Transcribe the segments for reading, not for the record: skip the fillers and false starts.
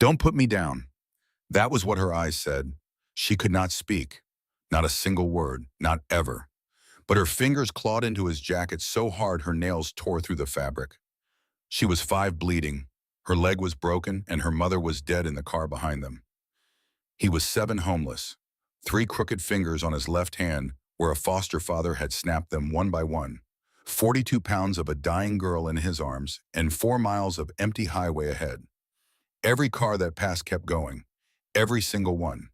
Don't put me down. That was what her eyes said. She could not speak. Not a single word, not ever. But her fingers clawed into his jacket so hard her nails tore through the fabric. She was 5 bleeding. Her leg was broken and her mother was dead in the car behind them. He was 7 homeless. 3 crooked fingers on his left hand where a foster father had snapped them one by one. 42 pounds of a dying girl in his arms and 4 miles of empty highway ahead. Every car that passed kept going. Every single one.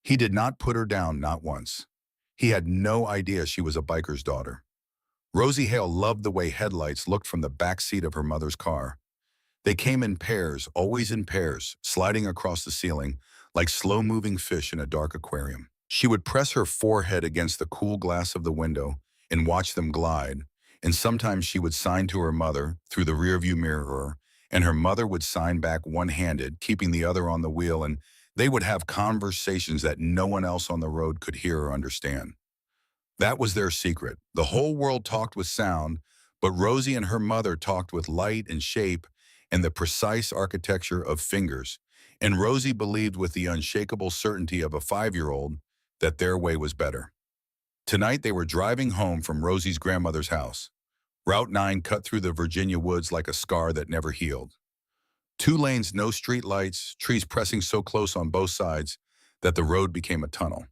He did not put her down, not once. He had no idea she was a biker's daughter. Rosie Hale loved the way headlights looked from the back seat of her mother's car. They came in pairs, always in pairs, sliding across the ceiling like slow-moving fish in a dark aquarium. She would press her forehead against the cool glass of the window and watch them glide, and sometimes she would sign to her mother through the rearview mirror, and her mother would sign back one-handed, keeping the other on the wheel, and they would have conversations that no one else on the road could hear or understand. That was their secret. The whole world talked with sound, but Rosie and her mother talked with light and shape and the precise architecture of fingers. And Rosie believed with the unshakable certainty of a 5-year-old that their way was better. Tonight they were driving home from Rosie's grandmother's house. Route 9 cut through the Virginia woods like a scar that never healed. 2 lanes, no street lights, trees pressing so close on both sides that the road became a tunnel.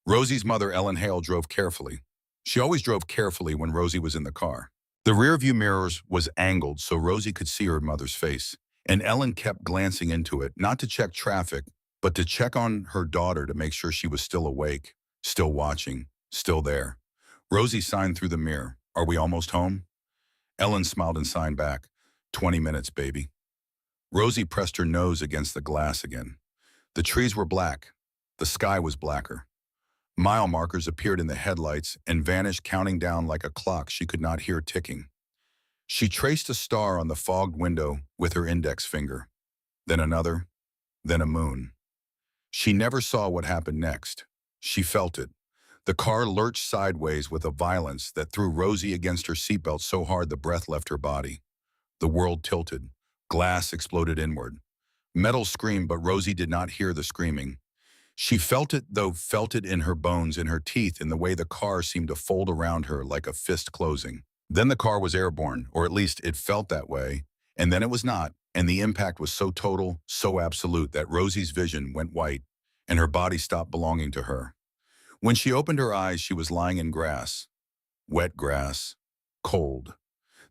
Rosie's mother, Ellen Hale, drove carefully. She always drove carefully when Rosie was in the car. The rearview mirrors was angled so Rosie could see her mother's face, and Ellen kept glancing into it, not to check traffic, but to check on her daughter to make sure she was still awake, still watching, still there. Rosie signed through the mirror. "Are we almost home?" Ellen smiled and signed back. 20 minutes, baby." Rosie pressed her nose against the glass again. The trees were black. The sky was blacker. Mile markers appeared in the headlights and vanished, counting down like a clock she could not hear ticking. She traced a star on the fogged window with her index finger. Then another, then a moon. She never saw what happened next. She felt it. The car lurched sideways with a violence that threw Rosie against her seatbelt so hard the breath left her body. The world tilted. Glass exploded inward. Metal screamed, but Rosie did not hear the screaming. She felt it, though, felt it in her bones, in her teeth, in the way the car seemed to fold around her like a fist closing. Then the car was airborne, or at least it felt that way, and then it was not, and the impact was so total, so absolute, that Rosie's vision went white, and her body stopped belonging to her. When she opened her eyes, she was lying in grass. Wet grass. Cold.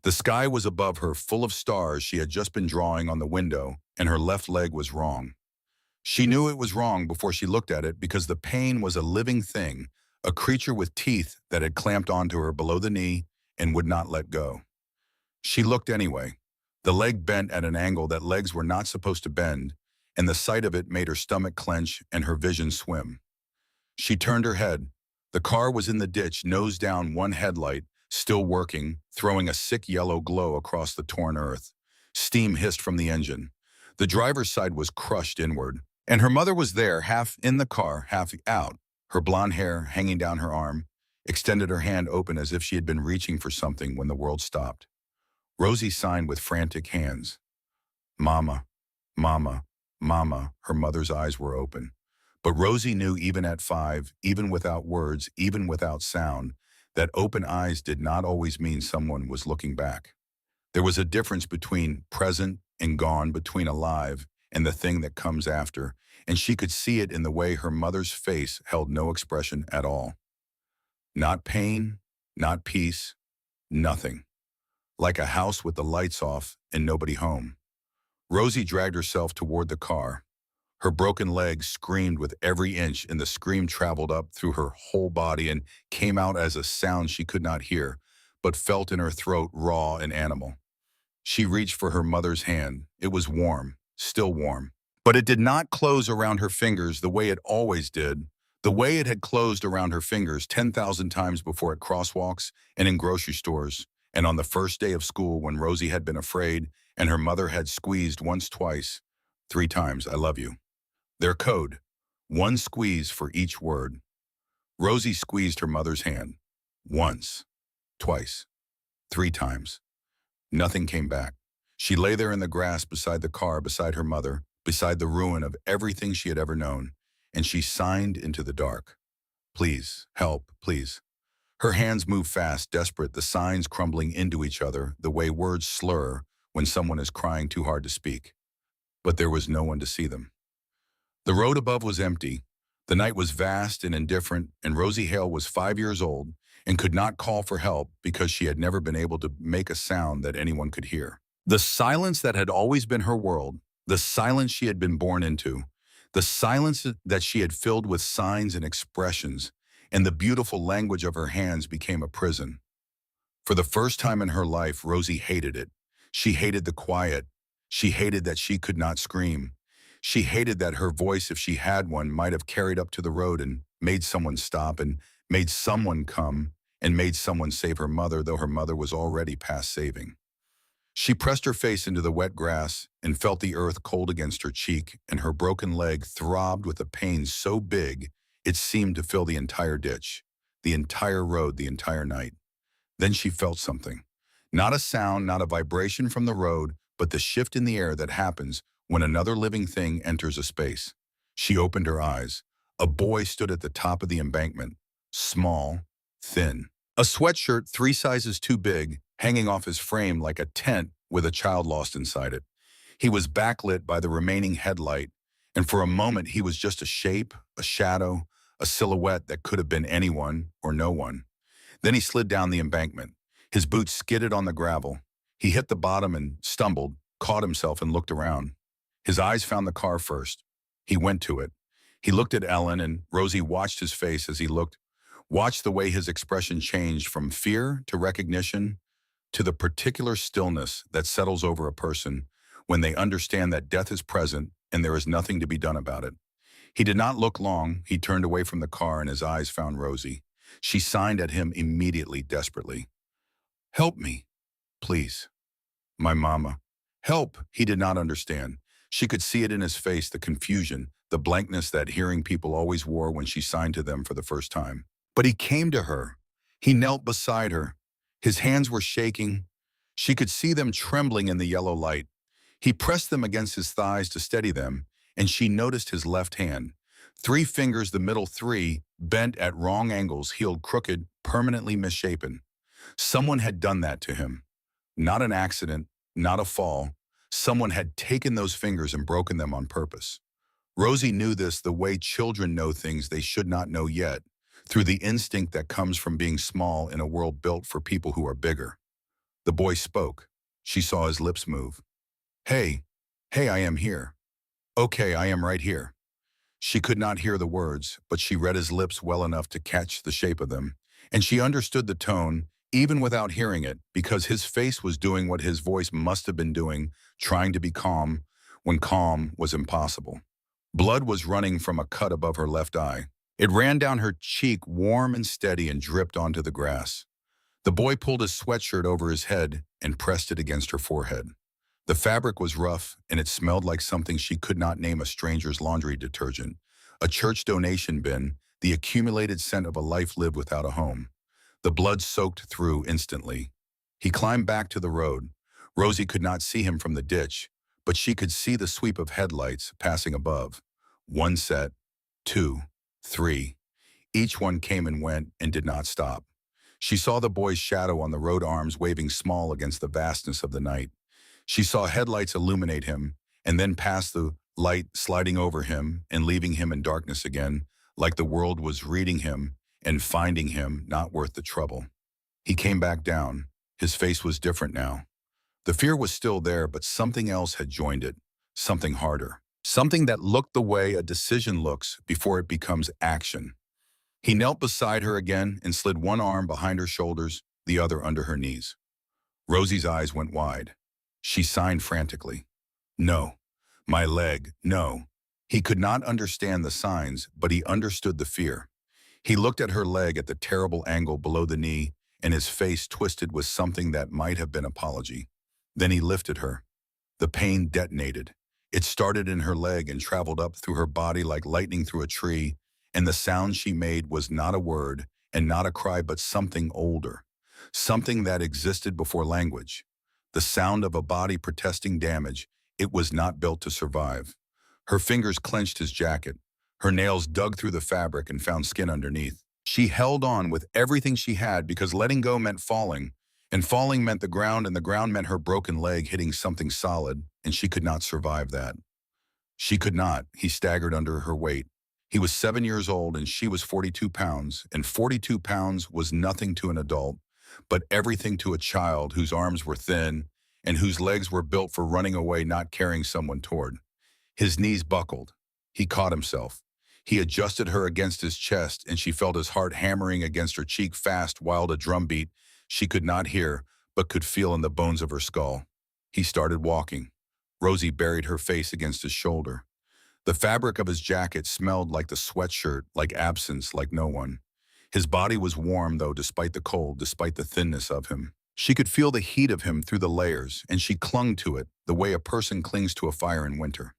The sky was above her, full of stars she had just been drawing on the window, and her left leg was wrong. She knew it was wrong before she looked at it because the pain was a living thing, a creature with teeth that had clamped onto her below the knee and would not let go. She looked anyway. The leg bent at an angle that legs were not supposed to bend, and the sight of it made her stomach clench and her vision swim. She turned her head. The car was in the ditch, nose down, one headlight, still working, throwing a sick yellow glow across the torn earth. Steam hissed from the engine. The driver's side was crushed inward. And her mother was there, half in the car, half out, her blonde hair hanging down her arm, extended her hand open as if she had been reaching for something when the world stopped. Rosie signed with frantic hands. "Mama, Mama, Mama." Her mother's eyes were open. But Rosie knew even at 5, even without words, even without sound, that open eyes did not always mean someone was looking back. There was a difference between present and gone, between alive and the thing that comes after, and she could see it in the way her mother's face held no expression at all. Not pain, not peace, nothing. Like a house with the lights off and nobody home. Rosie dragged herself toward the car. Her broken legs screamed with every inch, and the scream traveled up through her whole body and came out as a sound she could not hear, but felt in her throat, raw and animal. She reached for her mother's hand. It was warm. Still warm. But it did not close around her fingers the way it always did, the way it had closed around her fingers 10,000 times before at crosswalks and in grocery stores, and on the first day of school when Rosie had been afraid and her mother had squeezed once, twice, 3 times, "I love you." Their code, 1 squeeze for each word. Rosie squeezed her mother's hand. Once, twice, 3 times. Nothing came back. She lay there in the grass beside the car, beside her mother, beside the ruin of everything she had ever known, and she signed into the dark. Please, help, please. Her hands moved fast, desperate, the signs crumbling into each other, the way words slur when someone is crying too hard to speak. But there was no one to see them. The road above was empty. The night was vast and indifferent, and Rosie Hale was 5 years old and could not call for help because she had never been able to make a sound that anyone could hear. The silence that had always been her world, the silence she had been born into, the silence that she had filled with signs and expressions, and the beautiful language of her hands became a prison. For the first time in her life, Rosie hated it. She hated the quiet. She hated that she could not scream. She hated that her voice, if she had one, might have carried up to the road and made someone stop and made someone come and made someone save her mother, though her mother was already past saving. She pressed her face into the wet grass and felt the earth cold against her cheek, and her broken leg throbbed with a pain so big it seemed to fill the entire ditch, the entire road, the entire night. Then she felt something. Not a sound, not a vibration from the road, but the shift in the air that happens when another living thing enters a space. She opened her eyes. A boy stood at the top of the embankment, small, thin. A sweatshirt 3 sizes too big, hanging off his frame like a tent with a child lost inside it. He was backlit by the remaining headlight, and for a moment he was just a shape, a shadow, a silhouette that could have been anyone or no one. Then he slid down the embankment. His boots skidded on the gravel. He hit the bottom and stumbled, caught himself and looked around. His eyes found the car first. He went to it. He looked at Ellen, and Rosie watched his face as he looked, watched the way his expression changed from fear to recognition to the particular stillness that settles over a person when they understand that death is present and there is nothing to be done about it. He did not look long. He turned away from the car and his eyes found Rosie. She signed at him immediately, desperately. Help me, please. My mama. Help, he did not understand. She could see it in his face, the confusion, the blankness that hearing people always wore when she signed to them for the first time. But he came to her. He knelt beside her. His hands were shaking. She could see them trembling in the yellow light. He pressed them against his thighs to steady them, and she noticed his left hand. 3 fingers, the middle 3, bent at wrong angles, healed crooked, permanently misshapen. Someone had done that to him. Not an accident, not a fall. Someone had taken those fingers and broken them on purpose. Rosie knew this the way children know things they should not know yet, through the instinct that comes from being small in a world built for people who are bigger. The boy spoke. She saw his lips move. Hey, I am here. Okay, I am right here. She could not hear the words, but she read his lips well enough to catch the shape of them, and she understood the tone, even without hearing it, because his face was doing what his voice must have been doing, trying to be calm when calm was impossible. Blood was running from a cut above her left eye. It ran down her cheek, warm and steady, and dripped onto the grass. The boy pulled his sweatshirt over his head and pressed it against her forehead. The fabric was rough, and it smelled like something she could not name, a stranger's laundry detergent, a church donation bin, the accumulated scent of a life lived without a home. The blood soaked through instantly. He climbed back to the road. Rosie could not see him from the ditch, but she could see the sweep of headlights passing above. 1 set, 2, 3. Each one came and went and did not stop. She saw the boy's shadow on the road, arms waving small against the vastness of the night. She saw headlights illuminate him, and then pass the light sliding over him and leaving him in darkness again, like the world was reading him and finding him not worth the trouble. He came back down. His face was different now. The fear was still there, but something else had joined it, something harder, something that looked the way a decision looks before it becomes action. He knelt beside her again and slid one arm behind her shoulders, the other under her knees. Rosie's eyes went wide. She signed frantically. No. My leg, no. He could not understand the signs, but he understood the fear. He looked at her leg at the terrible angle below the knee, and his face twisted with something that might have been apology. Then he lifted her. The pain detonated. It started in her leg and traveled up through her body like lightning through a tree, and the sound she made was not a word and not a cry, but something older, something that existed before language. The sound of a body protesting damage it was not built to survive. Her fingers clenched his jacket. Her nails dug through the fabric and found skin underneath. She held on with everything she had because letting go meant falling, and falling meant the ground, and the ground meant her broken leg hitting something solid, and she could not survive that. She could not. He staggered under her weight. He was 7 years old and she was 42 pounds, and 42 pounds was nothing to an adult, but everything to a child whose arms were thin and whose legs were built for running away, not carrying someone toward. His knees buckled. He caught himself. He adjusted her against his chest, and she felt his heart hammering against her cheek fast, while a drumbeat she could not hear but could feel in the bones of her skull. He started walking. Rosie buried her face against his shoulder. The fabric of his jacket smelled like the sweatshirt, like absence, like no one. His body was warm, though, despite the cold, despite the thinness of him. She could feel the heat of him through the layers, and she clung to it the way a person clings to a fire in winter.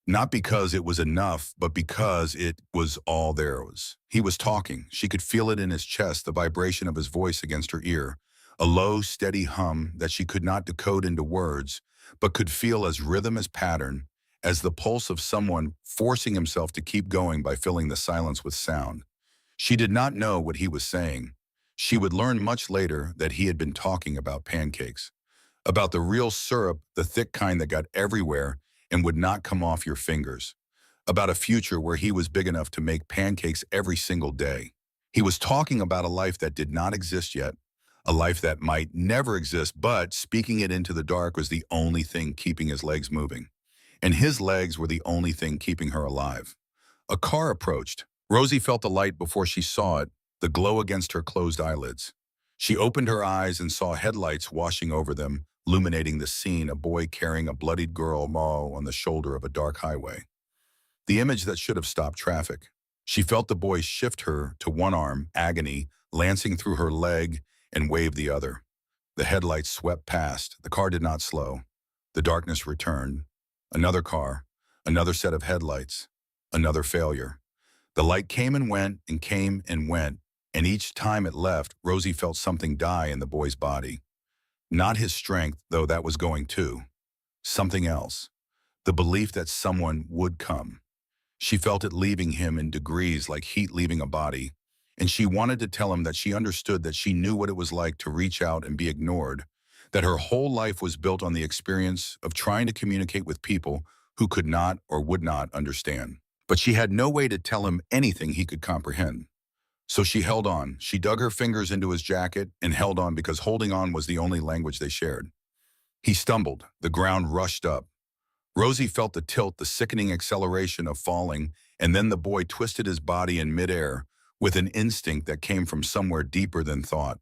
Not because it was enough, but because it was all there was. He was talking. She could feel it in his chest, the vibration of his voice against her ear, a low, steady hum that she could not decode into words, but could feel as rhythm, as pattern, as the pulse of someone forcing himself to keep going by filling the silence with sound. She did not know what he was saying. She would learn much later that he had been talking about pancakes, about the real syrup, the thick kind that got everywhere and would not come off your fingers, about a future where he was big enough to make pancakes every single day. He was talking about a life that did not exist yet, a life that might never exist, but speaking it into the dark was the only thing keeping his legs moving. And his legs were the only thing keeping her alive. A car approached. Rosie felt the light before she saw it, the glow against her closed eyelids. She opened her eyes and saw headlights washing over them, illuminating the scene, a boy carrying a bloodied girl on the shoulder of a dark highway. The image that should have stopped traffic. She felt the boy shift her to one arm, agony, lancing through her leg, and wave the other. The headlights swept past. The car did not slow. The darkness returned. Another car, another set of headlights, another failure. The light came and went and came and went, and each time it left, Rosie felt something die in the boy's body. Not his strength, though that was going too. Something else. The belief that someone would come. She felt it leaving him in degrees, like heat leaving a body, and she wanted to tell him that she understood, that she knew what it was like to reach out and be ignored, that her whole life was built on the experience of trying to communicate with people who could not or would not understand. But she had no way to tell him anything he could comprehend. So she held on. She dug her fingers into his jacket and held on, because holding on was the only language they shared. He stumbled. The ground rushed up. Rosie felt the tilt, the sickening acceleration of falling, and then the boy twisted his body in midair with an instinct that came from somewhere deeper than thought.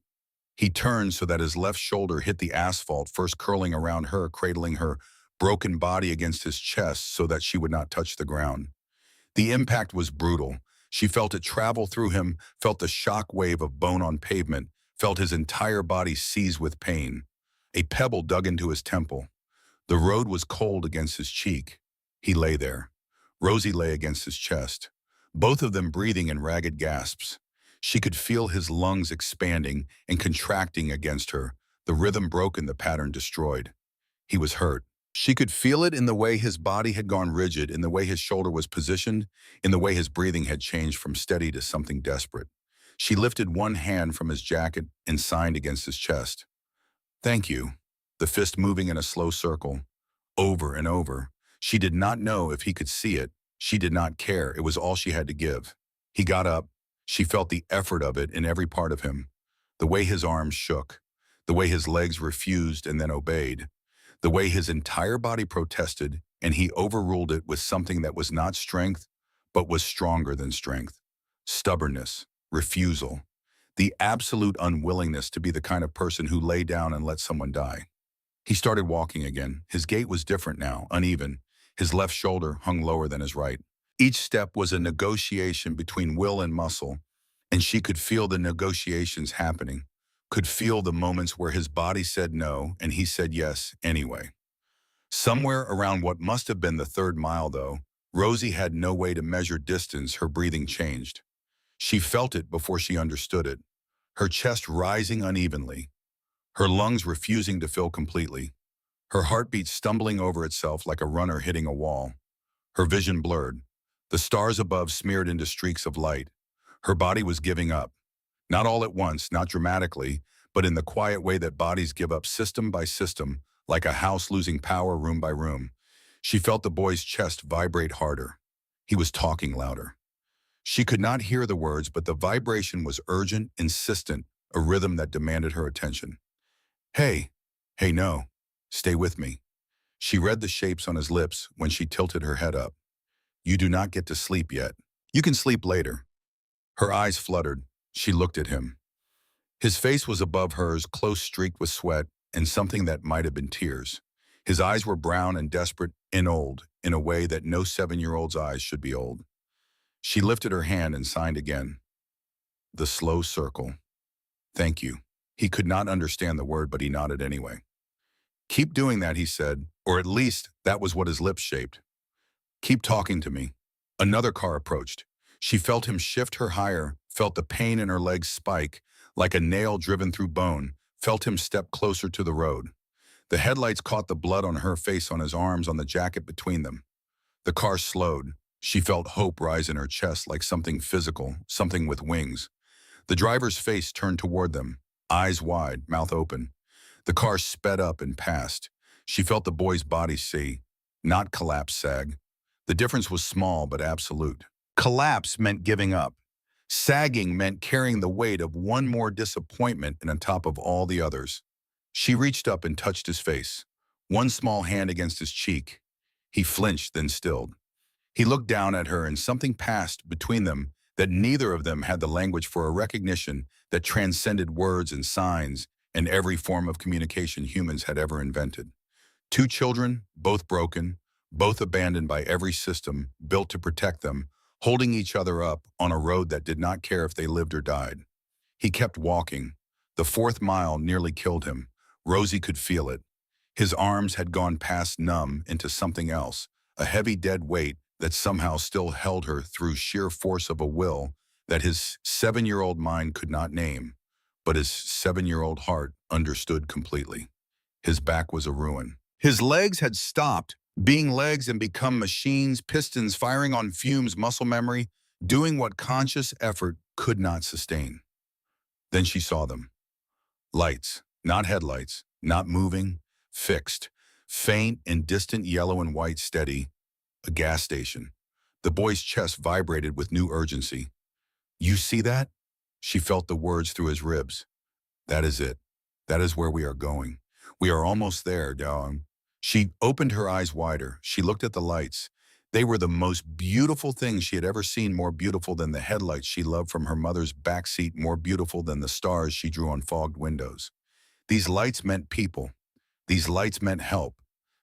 He turned so that his left shoulder hit the asphalt, first curling around her, cradling her broken body against his chest so that she would not touch the ground. The impact was brutal. She felt it travel through him, felt the shock wave of bone on pavement, felt his entire body seize with pain. A pebble dug into his temple. The road was cold against his cheek. He lay there. Rosie lay against his chest, both of them breathing in ragged gasps. She could feel his lungs expanding and contracting against her, the rhythm broken, the pattern destroyed. He was hurt. She could feel it in the way his body had gone rigid, in the way his shoulder was positioned, in the way his breathing had changed from steady to something desperate. She lifted one hand from his jacket and signed against his chest. "Thank you," the fist moving in a slow circle, over and over. She did not know if he could see it. She did not care. It was all she had to give. He got up. She felt the effort of it in every part of him. The way his arms shook, the way his legs refused and then obeyed, the way his entire body protested, and he overruled it with something that was not strength, but was stronger than strength. Stubbornness, refusal, the absolute unwillingness to be the kind of person who lay down and let someone die. He started walking again. His gait was different now, uneven. His left shoulder hung lower than his right. Each step was a negotiation between will and muscle, and she could feel the negotiations happening, could feel the moments where his body said no and he said yes anyway. Somewhere around what must have been the third mile, though, Rosie had no way to measure distance. Her breathing changed. She felt it before she understood it, her chest rising unevenly, her lungs refusing to fill completely, her heartbeat stumbling over itself like a runner hitting a wall. Her vision blurred. The stars above smeared into streaks of light. Her body was giving up. Not all at once, not dramatically, but in the quiet way that bodies give up system by system, like a house losing power room by room. She felt the boy's chest vibrate harder. He was talking louder. She could not hear the words, but the vibration was urgent, insistent, a rhythm that demanded her attention. Hey, hey, no, stay with me. She read the shapes on his lips when she tilted her head up. You do not get to sleep yet. You can sleep later. Her eyes fluttered. She looked at him. His face was above hers, close streaked with sweat and something that might have been tears. His eyes were brown and desperate and old, in a way that no 7-year-old's eyes should be old. She lifted her hand and signed again. The slow circle. Thank you. He could not understand the word, but he nodded anyway. Keep doing that, he said, or at least that was what his lips shaped. Keep talking to me. Another car approached. She felt him shift her higher, felt the pain in her legs spike, like a nail driven through bone, felt him step closer to the road. The headlights caught the blood on her face, on his arms, on the jacket between them. The car slowed. She felt hope rise in her chest, like something physical, something with wings. The driver's face turned toward them, eyes wide, mouth open. The car sped up and passed. She felt the boy's body see, not collapse, sag. The difference was small but absolute. Collapse meant giving up. Sagging meant carrying the weight of one more disappointment and on top of all the others. She reached up and touched his face, one small hand against his cheek. He flinched, then stilled. He looked down at her, and something passed between them that neither of them had the language for, a recognition that transcended words and signs and every form of communication humans had ever invented. Two children, both broken, both abandoned by every system built to protect them, holding each other up on a road that did not care if they lived or died. He kept walking. The 4th mile nearly killed him. Rosie could feel it. His arms had gone past numb into something else, a heavy dead weight that somehow still held her through sheer force of a will that his 7-year-old mind could not name, but his 7-year-old heart understood completely. His back was a ruin. His legs had stopped being legs and become machines, pistons firing on fumes, muscle memory, doing what conscious effort could not sustain. Then she saw them. Lights, not headlights, not moving, fixed, faint and distant, yellow and white, steady. A gas station. The boy's chest vibrated with new urgency. You see that? She felt the words through his ribs. That is it. That is where we are going. We are almost there, Dawn. She opened her eyes wider. She looked at the lights. They were the most beautiful things she had ever seen, more beautiful than the headlights she loved from her mother's backseat, more beautiful than the stars she drew on fogged windows. These lights meant people. These lights meant help.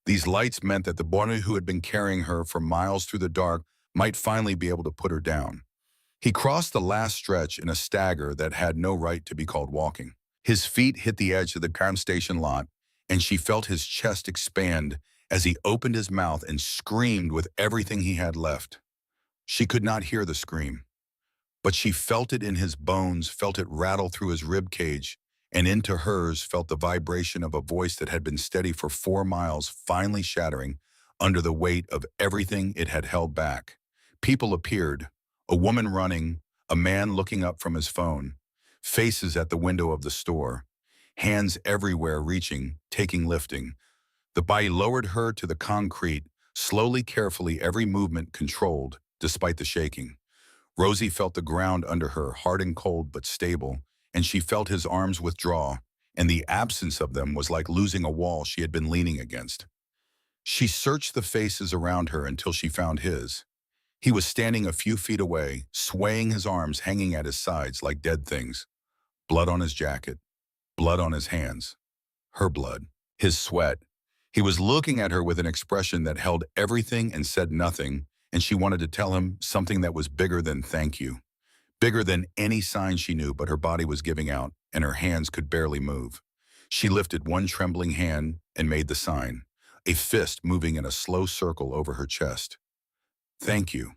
These lights meant that the boy who had been carrying her for miles through the dark might finally be able to put her down. He crossed the last stretch in a stagger that had no right to be called walking. His feet hit the edge of the gas station lot, and she felt his chest expand as he opened his mouth and screamed with everything he had left. She could not hear the scream, but she felt it in his bones, felt it rattle through his rib cage, and into hers felt the vibration of a voice that had been steady for 4 miles, finally shattering under the weight of everything it had held back. People appeared, a woman running, a man looking up from his phone, faces at the window of the store, hands everywhere reaching, taking, lifting. The body lowered her to the concrete, slowly, carefully, every movement controlled, despite the shaking. Rosie felt the ground under her, hard and cold but stable, and she felt his arms withdraw, and the absence of them was like losing a wall she had been leaning against. She searched the faces around her until she found his. He was standing a few feet away, swaying, his arms hanging at his sides like dead things. Blood on his jacket, blood on his hands, her blood, his sweat. He was looking at her with an expression that held everything and said nothing, and she wanted to tell him something that was bigger than thank you, bigger than any sign she knew, but her body was giving out, and her hands could barely move. She lifted one trembling hand and made the sign, a fist moving in a slow circle over her chest. Thank you.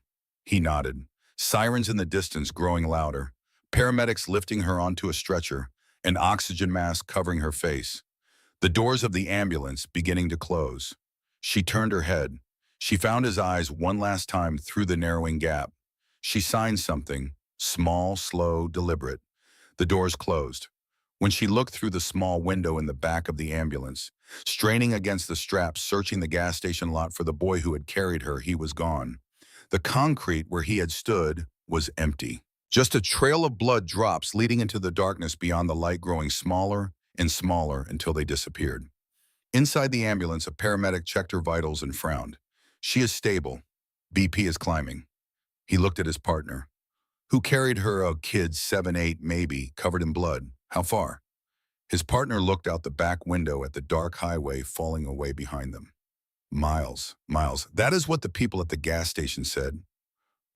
He nodded. Sirens in the distance growing louder, paramedics lifting her onto a stretcher, an oxygen mask covering her face. The doors of the ambulance beginning to close. She turned her head. She found his eyes one last time through the narrowing gap. She signed something, small, slow, deliberate. The doors closed. When she looked through the small window in the back of the ambulance, straining against the straps, searching the gas station lot for the boy who had carried her, he was gone. The concrete where he had stood was empty. Just a trail of blood drops leading into the darkness beyond the light, growing smaller and smaller until they disappeared. Inside the ambulance, a paramedic checked her vitals and frowned. She is stable. BP is climbing. He looked at his partner, who carried her, a kid 7, 8, maybe, covered in blood. How far? His partner looked out the back window at the dark highway falling away behind them. Miles, miles. That is what the people at the gas station said.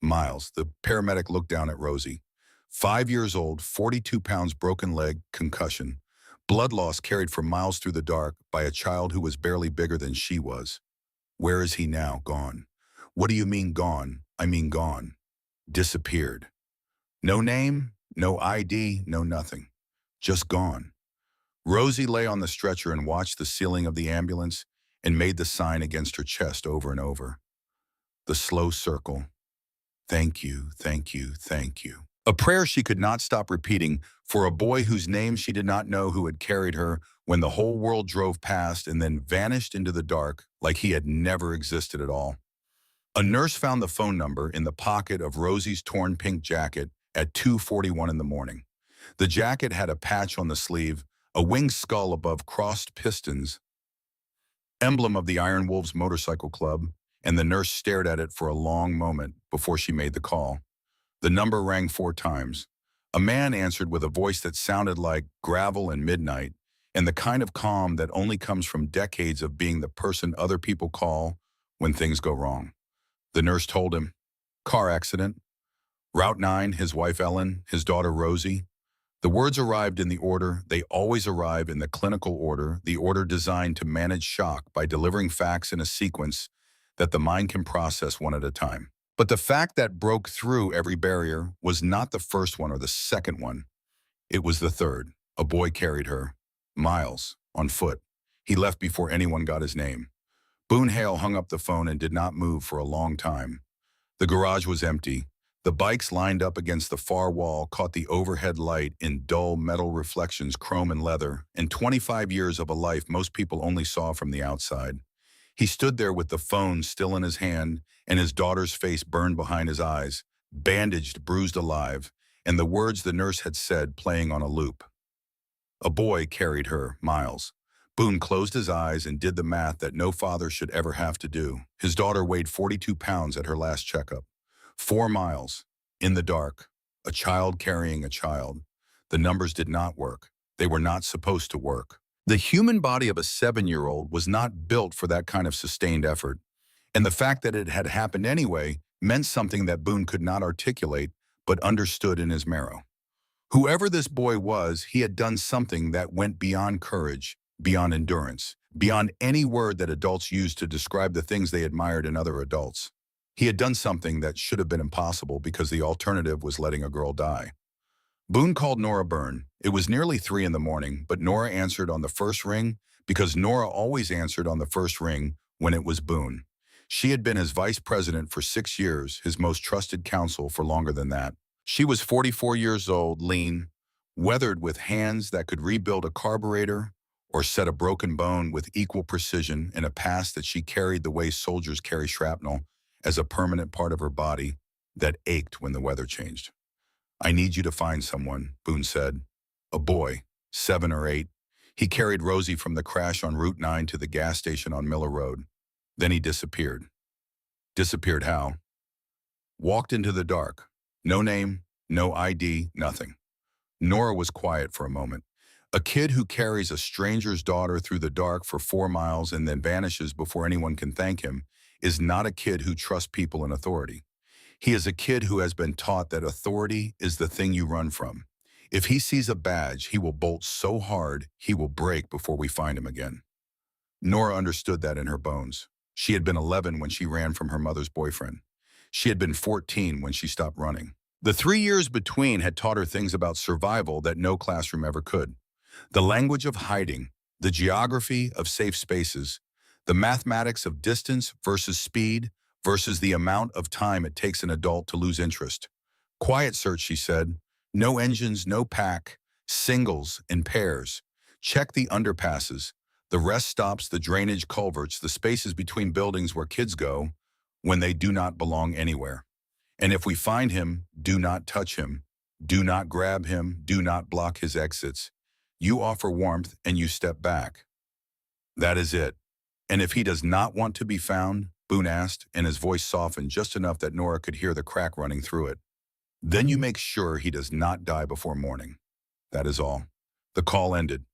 Miles. The paramedic looked down at Rosie. 5 years old, 42 pounds, broken leg, concussion. Blood loss carried for miles through the dark by a child who was barely bigger than she was. Where is he now? Gone. What do you mean gone? I mean gone. Disappeared. No name, no ID, no nothing. Just gone. Rosie lay on the stretcher and watched the ceiling of the ambulance and made the sign against her chest over and over. The slow circle. Thank you, thank you, thank you. A prayer she could not stop repeating for a boy whose name she did not know, who had carried her when the whole world drove past and then vanished into the dark like he had never existed at all. A nurse found the phone number in the pocket of Rosie's torn pink jacket at 2:41 in the morning. The jacket had a patch on the sleeve, a winged skull above crossed pistons, emblem of the Iron Wolves Motorcycle Club, and the nurse stared at it for a long moment before she made the call. The number rang 4 times. A man answered with a voice that sounded like gravel and midnight, and the kind of calm that only comes from decades of being the person other people call when things go wrong. The nurse told him, car accident, Route 9, his wife Ellen, his daughter Rosie. The words arrived in the order they always arrive, in the clinical order, the order designed to manage shock by delivering facts in a sequence that the mind can process one at a time. But the fact that broke through every barrier was not the first one or the second one. It was the third. A boy carried her. Miles, on foot. He left before anyone got his name. Boone Hale hung up the phone and did not move for a long time. The garage was empty. The bikes lined up against the far wall caught the overhead light in dull metal reflections, chrome and leather, and 25 years of a life most people only saw from the outside. He stood there with the phone still in his hand and his daughter's face burned behind his eyes, bandaged, bruised alive, and the words the nurse had said playing on a loop. A boy carried her, Miles. Boone closed his eyes and did the math that no father should ever have to do. His daughter weighed 42 pounds at her last checkup. 4 miles, in the dark, a child carrying a child. The numbers did not work. They were not supposed to work. The human body of a 7-year-old was not built for that kind of sustained effort. And the fact that it had happened anyway meant something that Boone could not articulate, but understood in his marrow. Whoever this boy was, he had done something that went beyond courage, beyond endurance, beyond any word that adults use to describe the things they admired in other adults. He had done something that should have been impossible because the alternative was letting a girl die. Boone called Nora Byrne. It was nearly 3 in the morning, but Nora answered on the first ring because Nora always answered on the first ring when it was Boone. She had been his vice president for 6 years, his most trusted counsel for longer than that. She was 44 years old, lean, weathered, with hands that could rebuild a carburetor or set a broken bone with equal precision, in a past that she carried the way soldiers carry shrapnel, as a permanent part of her body that ached when the weather changed. I need you to find someone, Boone said. A boy, 7 or 8. He carried Rosie from the crash on Route 9 to the gas station on Miller Road. Then he disappeared. Disappeared how? Walked into the dark. No name, no ID, nothing. Nora was quiet for a moment. A kid who carries a stranger's daughter through the dark for 4 miles and then vanishes before anyone can thank him is not a kid who trusts people in authority. He is a kid who has been taught that authority is the thing you run from. If he sees a badge, he will bolt so hard he will break before we find him again. Nora understood that in her bones. She had been 11 when she ran from her mother's boyfriend. She had been 14 when she stopped running. The 3 years between had taught her things about survival that no classroom ever could. The language of hiding, the geography of safe spaces, The mathematics of distance versus speed versus the amount of time it takes an adult to lose interest. Quiet search, she said. No engines, no pack, singles and pairs. Check the underpasses, the rest stops, the drainage culverts, the spaces between buildings where kids go when they do not belong anywhere. And if we find him, do not touch him. Do not grab him. Do not block his exits. You offer warmth and you step back. That is it. And if he does not want to be found, Boone asked, and his voice softened just enough that Nora could hear the crack running through it. Then you make sure he does not die before morning. That is all. The call ended.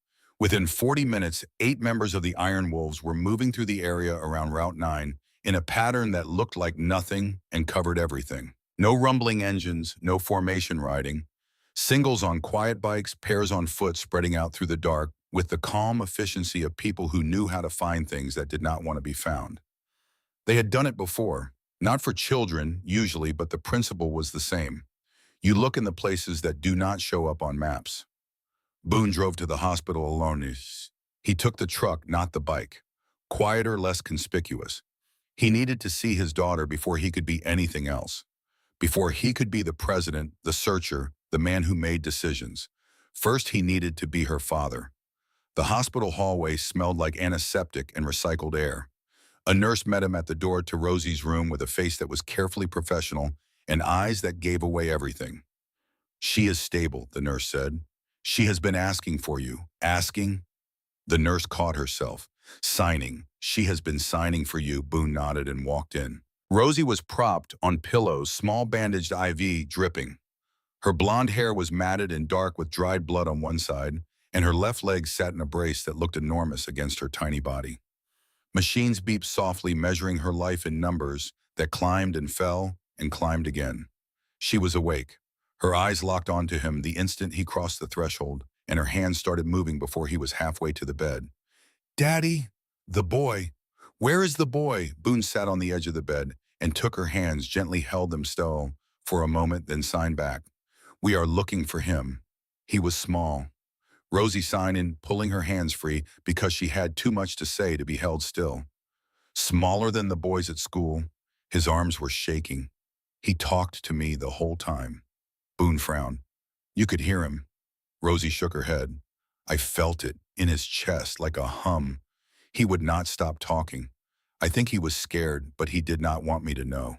Within 40 minutes, 8 members of the Iron Wolves were moving through the area around Route 9 in a pattern that looked like nothing and covered everything. No rumbling engines, no formation riding. Singles on quiet bikes, pairs on foot spreading out through the dark with the calm efficiency of people who knew how to find things that did not want to be found. They had done it before, not for children usually, but the principle was the same. You look in the places that do not show up on maps. Boone drove to the hospital alone. He took the truck, not the bike. Quieter, less conspicuous. He needed to see his daughter before he could be anything else. Before he could be the president, the searcher, the man who made decisions. First, he needed to be her father. The hospital hallway smelled like antiseptic and recycled air. A nurse met him at the door to Rosie's room with a face that was carefully professional and eyes that gave away everything. She is stable, the nurse said. She has been asking for you. Asking? The nurse caught herself. Signing. She has been signing for you, Boone nodded and walked in. Rosie was propped on pillows, small bandaged IV dripping. Her blonde hair was matted and dark with dried blood on one side, and her left leg sat in a brace that looked enormous against her tiny body. Machines beeped softly, measuring her life in numbers that climbed and fell and climbed again. She was awake. Her eyes locked onto him the instant he crossed the threshold, and her hands started moving before he was halfway to the bed. Daddy, the boy. Where is the boy? Boone sat on the edge of the bed and took her hands, gently held them still for a moment, then signed back. We are looking for him. He was small. Rosie signed in, pulling her hands free because she had too much to say to be held still. Smaller than the boys at school, his arms were shaking. He talked to me the whole time. Boone frowned. You could hear him. Rosie shook her head. I felt it in his chest like a hum. He would not stop talking. I think he was scared, but he did not want me to know.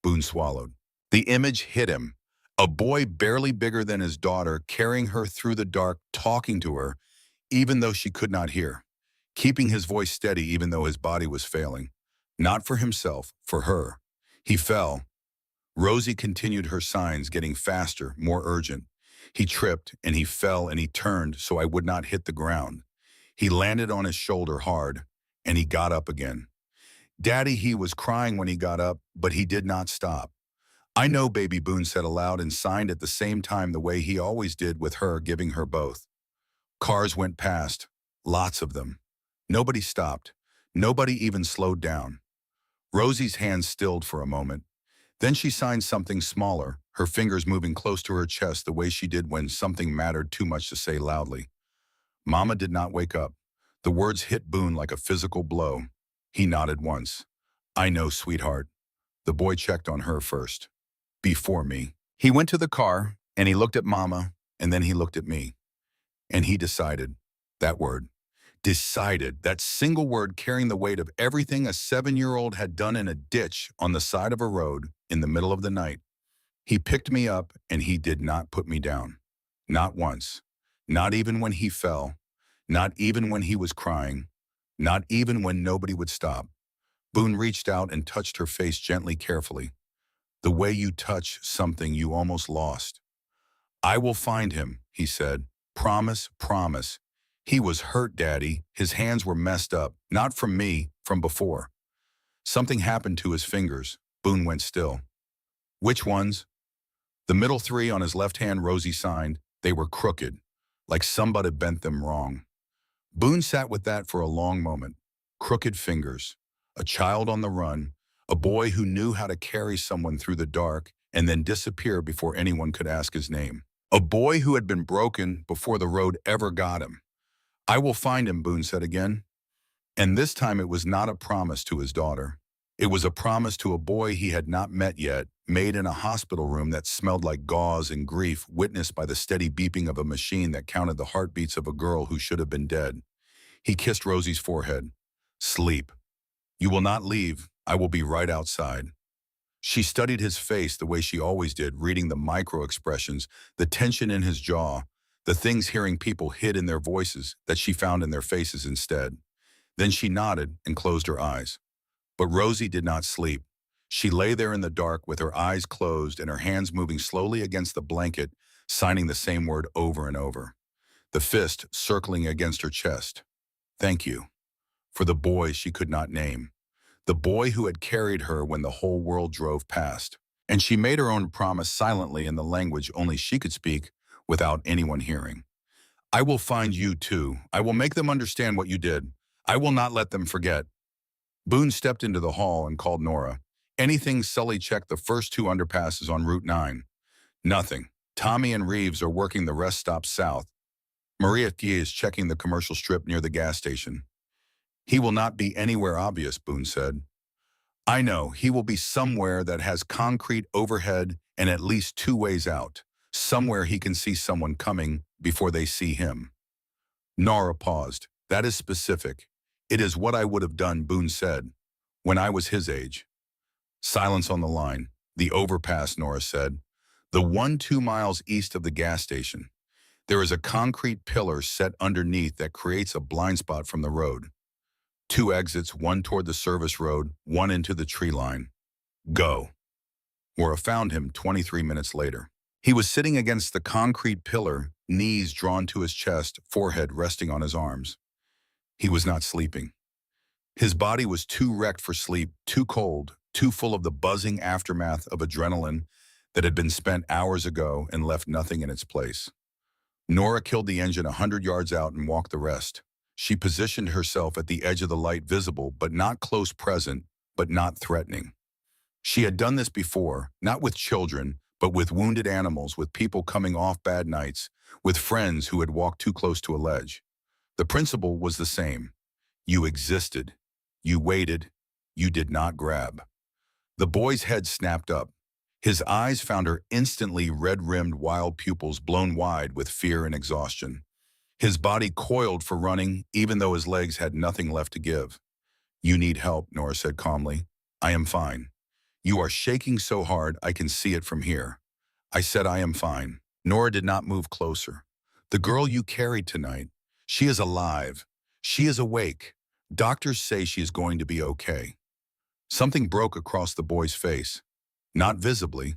Boone swallowed. The image hit him. A boy barely bigger than his daughter, carrying her through the dark, talking to her, even though she could not hear, keeping his voice steady even though his body was failing. Not for himself, for her. He fell. Rosie continued her signs, getting faster, more urgent. He tripped, and he fell, and he turned so I would not hit the ground. He landed on his shoulder hard, and he got up again. Daddy, he was crying when he got up, but he did not stop. I know, baby, Boone said aloud and signed at the same time the way he always did with her, giving her both. Cars went past, lots of them. Nobody stopped. Nobody even slowed down. Rosie's hands stilled for a moment. Then she signed something smaller, her fingers moving close to her chest the way she did when something mattered too much to say loudly. Mama did not wake up. The words hit Boone like a physical blow. He nodded once. I know, sweetheart. The boy checked on her first. Before me. He went to the car, and he looked at Mama, and then he looked at me. And he decided. That word. Decided. That single word carrying the weight of everything a 7-year-old had done in a ditch on the side of a road in the middle of the night. He picked me up, and he did not put me down. Not once. Not even when he fell. Not even when he was crying. Not even when nobody would stop. Boone reached out and touched her face gently, carefully. The way you touch something you almost lost. I will find him, he said. Promise, promise. He was hurt, Daddy. His hands were messed up. Not from me, from before. Something happened to his fingers. Boone went still. Which ones? The middle 3 on his left hand, Rosie signed. They were crooked, like somebody bent them wrong. Boone sat with that for a long moment. Crooked fingers. A child on the run. A boy who knew how to carry someone through the dark and then disappear before anyone could ask his name. A boy who had been broken before the road ever got him. I will find him, Boone said again. And this time it was not a promise to his daughter. It was a promise to a boy he had not met yet, made in a hospital room that smelled like gauze and grief, witnessed by the steady beeping of a machine that counted the heartbeats of a girl who should have been dead. He kissed Rosie's forehead. Sleep. You will not leave. I will be right outside. She studied his face the way she always did, reading the micro-expressions, the tension in his jaw, the things hearing people hid in their voices that she found in their faces instead. Then she nodded and closed her eyes. But Rosie did not sleep. She lay there in the dark with her eyes closed and her hands moving slowly against the blanket, signing the same word over and over. The fist circling against her chest. Thank you. For the boy she could not name. The boy who had carried her when the whole world drove past. And she made her own promise silently in the language only she could speak without anyone hearing. I will find you too. I will make them understand what you did. I will not let them forget. Boone stepped into the hall and called Nora. Anything Sully checked the first two underpasses on Route 9? Nothing. Tommy and Reeves are working the rest stops south. Maria is checking the commercial strip near the gas station. He will not be anywhere obvious, Boone said. I know, he will be somewhere that has concrete overhead and at least two ways out. Somewhere he can see someone coming before they see him. Nora paused. That is specific. It is what I would have done, Boone said, when I was his age. Silence on the line. The overpass, Nora said. The 1-2 miles east of the gas station. There is a concrete pillar set underneath that creates a blind spot from the road. Two exits, one toward the service road, one into the tree line. Go. Nora found him 23 minutes later. He was sitting against the concrete pillar, knees drawn to his chest, forehead resting on his arms. He was not sleeping. His body was too wrecked for sleep, too cold, too full of the buzzing aftermath of adrenaline that had been spent hours ago and left nothing in its place. Nora killed the engine 100 yards out and walked the rest. She positioned herself at the edge of the light, visible, but not close present, but not threatening. She had done this before, not with children, but with wounded animals, with people coming off bad nights, with friends who had walked too close to a ledge. The principle was the same. You existed. You waited. You did not grab. The boy's head snapped up. His eyes found her instantly, red-rimmed, wild pupils blown wide with fear and exhaustion. His body coiled for running, even though his legs had nothing left to give. You need help, Nora said calmly. I am fine. You are shaking so hard I can see it from here. I said I am fine. Nora did not move closer. The girl you carried tonight, she is alive. She is awake. Doctors say she is going to be okay. Something broke across the boy's face. Not visibly.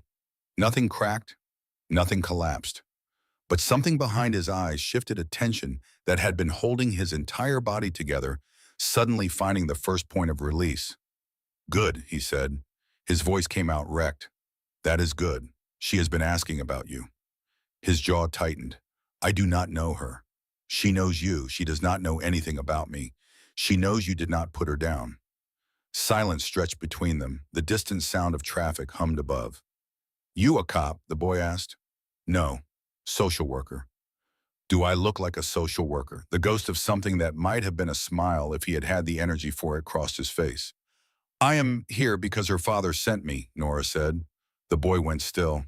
Nothing cracked. Nothing collapsed. But something behind his eyes shifted a tension that had been holding his entire body together, suddenly finding the first point of release. Good, he said. His voice came out wrecked. That is good. She has been asking about you. His jaw tightened. I do not know her. She knows you. She does not know anything about me. She knows you did not put her down. Silence stretched between them. The distant sound of traffic hummed above. You a cop? The boy asked. No. Social worker. Do I look like a social worker? The ghost of something that might have been a smile if he had had the energy for it crossed his face. I am here because her father sent me, Nora said. The boy went still.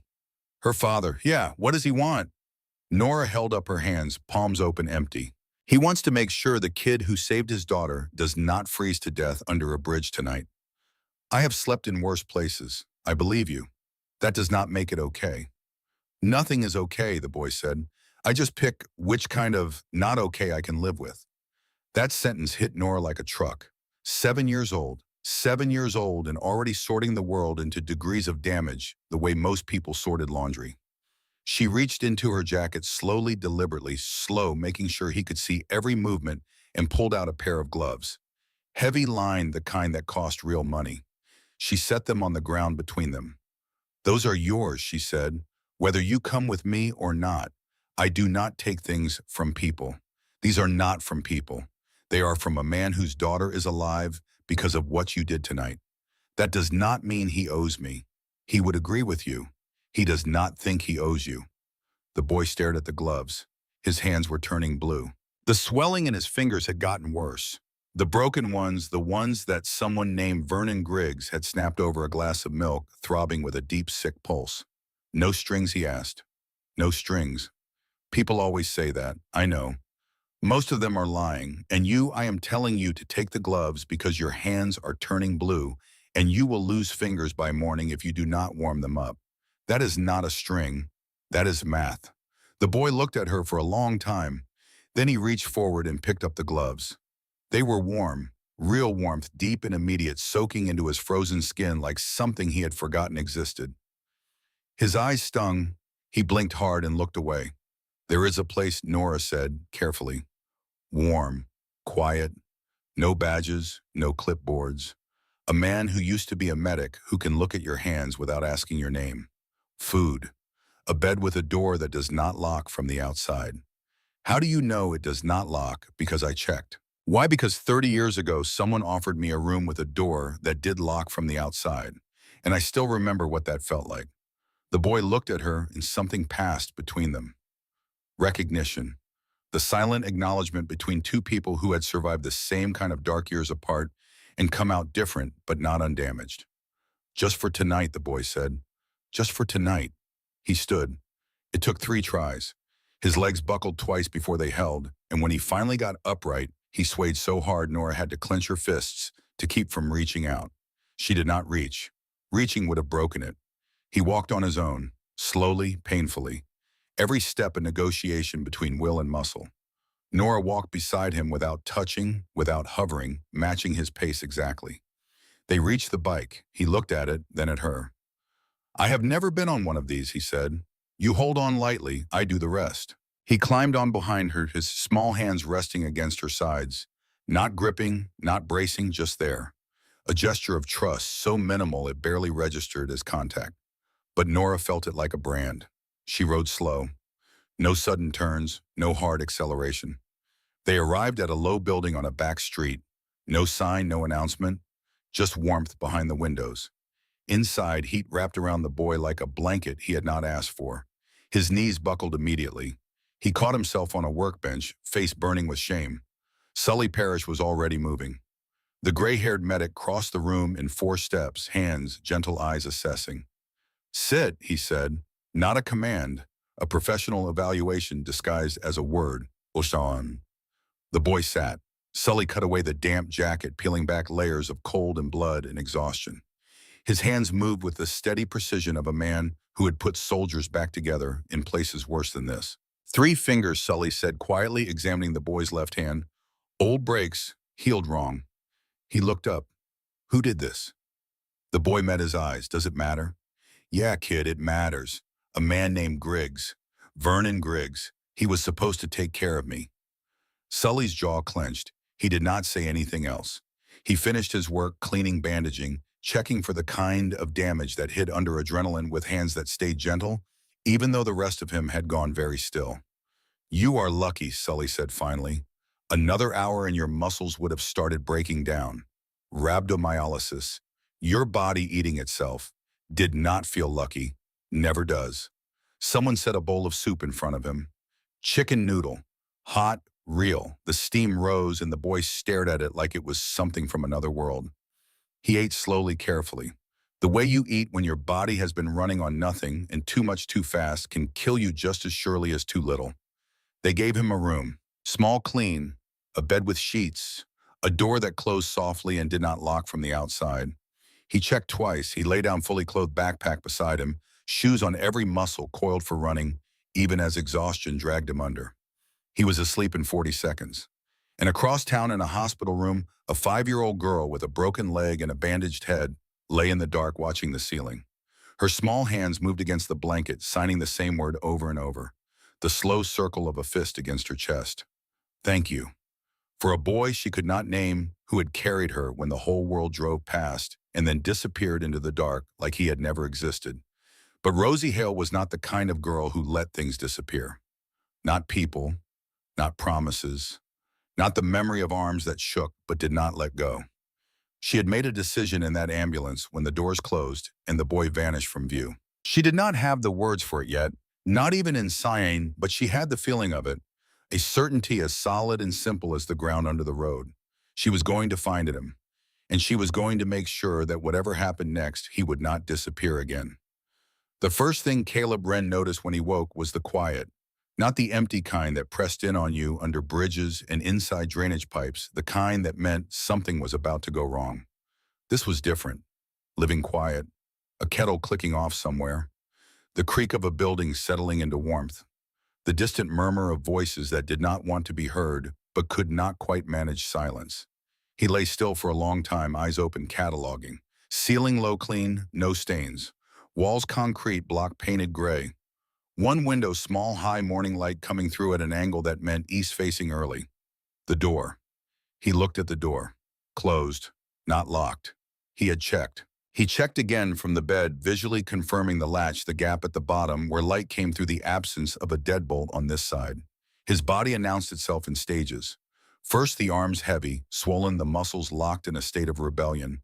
Her father, yeah, what does he want? Nora held up her hands, palms open, empty. He wants to make sure the kid who saved his daughter does not freeze to death under a bridge tonight. I have slept in worse places. I believe you. That does not make it okay. Nothing is okay, the boy said. I just pick which kind of not okay I can live with. That sentence hit Nora like a truck. 7 years old. 7 years old and already sorting the world into degrees of damage, the way most people sorted laundry. She reached into her jacket slowly, deliberately, slow, making sure he could see every movement, and pulled out a pair of gloves. Heavy lined, the kind that cost real money. She set them on the ground between them. Those are yours, she said, whether you come with me or not. I do not take things from people. These are not from people. They are from a man whose daughter is alive because of what you did tonight. That does not mean he owes me. He would agree with you. He does not think he owes you. The boy stared at the gloves. His hands were turning blue. The swelling in his fingers had gotten worse. The broken ones, the ones that someone named Vernon Griggs had snapped over a glass of milk, throbbing with a deep, sick pulse. No strings, he asked. No strings. People always say that, I know. Most of them are lying, and I am telling you to take the gloves because your hands are turning blue, and you will lose fingers by morning if you do not warm them up. That is not a string. That is math. The boy looked at her for a long time. Then he reached forward and picked up the gloves. They were warm, real warmth, deep and immediate, soaking into his frozen skin like something he had forgotten existed. His eyes stung. He blinked hard and looked away. There is a place, Nora said, carefully. Warm, quiet, no badges, no clipboards. A man who used to be a medic who can look at your hands without asking your name. Food. A bed with a door that does not lock from the outside. How do you know it does not lock? Because I checked. Why? Because 30 years ago, someone offered me a room with a door that did lock from the outside. And I still remember what that felt like. The boy looked at her and something passed between them. Recognition. The silent acknowledgement between two people who had survived the same kind of dark years apart and come out different but not undamaged. Just for tonight, the boy said. Just for tonight. He stood. It took 3 tries. His legs buckled twice before they held, and when he finally got upright, he swayed so hard Nora had to clench her fists to keep from reaching out. She did not reach. Reaching would have broken it. He walked on his own, slowly, painfully. Every step a negotiation between will and muscle. Nora walked beside him without touching, without hovering, matching his pace exactly. They reached the bike. He looked at it, then at her. I have never been on one of these, he said. You hold on lightly, I do the rest. He climbed on behind her, his small hands resting against her sides. Not gripping, not bracing, just there. A gesture of trust, so minimal it barely registered as contact. But Nora felt it like a brand. She rode slow. No sudden turns, no hard acceleration. They arrived at a low building on a back street. No sign, no announcement, just warmth behind the windows. Inside, heat wrapped around the boy like a blanket he had not asked for. His knees buckled immediately. He caught himself on a workbench, face burning with shame. Sully Parrish was already moving. The gray-haired medic crossed the room in 4 steps, hands, gentle eyes assessing. Sit, he said. Not a command, a professional evaluation disguised as a word. Oshan. The boy sat. Sully cut away the damp jacket, peeling back layers of cold and blood and exhaustion. His hands moved with the steady precision of a man who had put soldiers back together in places worse than this. 3 fingers, Sully said quietly, examining the boy's left hand. Old breaks, healed wrong. He looked up. Who did this? The boy met his eyes. Does it matter? Yeah, kid, it matters. A man named Griggs. Vernon Griggs. He was supposed to take care of me. Sully's jaw clenched. He did not say anything else. He finished his work cleaning, bandaging, checking for the kind of damage that hid under adrenaline with hands that stayed gentle, even though the rest of him had gone very still. You are lucky, Sully said finally. Another hour and your muscles would have started breaking down. Rhabdomyolysis. Your body eating itself. Did not feel lucky. Never does. Someone set a bowl of soup in front of him. Chicken noodle. Hot, real. The steam rose and the boy stared at it like it was something from another world. He ate slowly, carefully. The way you eat when your body has been running on nothing and too much too fast can kill you just as surely as too little. They gave him a room. Small, clean. A bed with sheets. A door that closed softly and did not lock from the outside. He checked twice. He lay down fully clothed backpack beside him, shoes on every muscle coiled for running, even as exhaustion dragged him under. He was asleep in 40 seconds. And across town in a hospital room, a 5-year-old girl with a broken leg and a bandaged head lay in the dark watching the ceiling. Her small hands moved against the blanket, signing the same word over and over, the slow circle of a fist against her chest. Thank you. For a boy she could not name who had carried her when the whole world drove past and then disappeared into the dark like he had never existed. But Rosie Hale was not the kind of girl who let things disappear. Not people, not promises, not the memory of arms that shook but did not let go. She had made a decision in that ambulance when the doors closed and the boy vanished from view. She did not have the words for it yet, not even in sighing, but she had the feeling of it, a certainty as solid and simple as the ground under the road. She was going to find him, and she was going to make sure that whatever happened next, he would not disappear again. The first thing Caleb Wren noticed when he woke was the quiet, not the empty kind that pressed in on you under bridges and inside drainage pipes, the kind that meant something was about to go wrong. This was different. Living quiet, a kettle clicking off somewhere, the creak of a building settling into warmth, the distant murmur of voices that did not want to be heard but could not quite manage silence. He lay still for a long time, eyes open, cataloging. Ceiling low clean, no stains. Walls concrete, block painted gray. One window, small, high morning light coming through at an angle that meant east-facing early. The door. He looked at the door. Closed, not locked. He had checked. He checked again from the bed, visually confirming the latch, the gap at the bottom where light came through the absence of a deadbolt on this side. His body announced itself in stages. First the arms heavy, swollen, the muscles locked in a state of rebellion.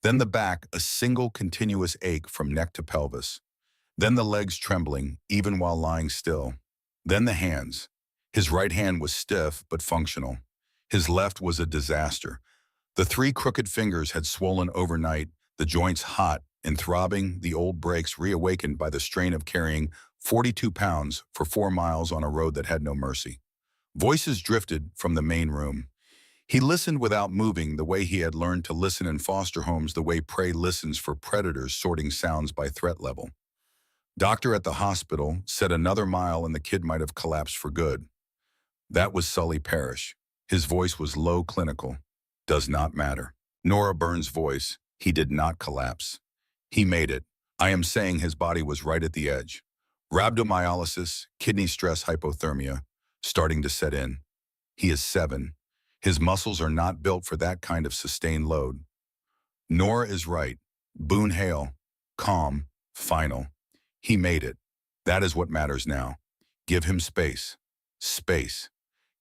Then the back, a single continuous ache from neck to pelvis. Then the legs trembling, even while lying still. Then the hands. His right hand was stiff but functional. His left was a disaster. The 3 crooked fingers had swollen overnight, the joints hot and throbbing, the old breaks reawakened by the strain of carrying 42 pounds for 4 miles on a road that had no mercy. Voices drifted from the main room. He listened without moving, the way he had learned to listen in foster homes, the way prey listens for predators, sorting sounds by threat level. Doctor at the hospital said another mile and the kid might have collapsed for good. That was Sully Parrish. His voice was low, clinical. Does not matter. Nora Burns' voice. He did not collapse. He made it. I am saying his body was right at the edge. Rhabdomyolysis, kidney stress, hypothermia, starting to set in. He is 7. His muscles are not built for that kind of sustained load. Nora is right. Boone Hale. Calm. Final. He made it. That is what matters now. Give him space. Space.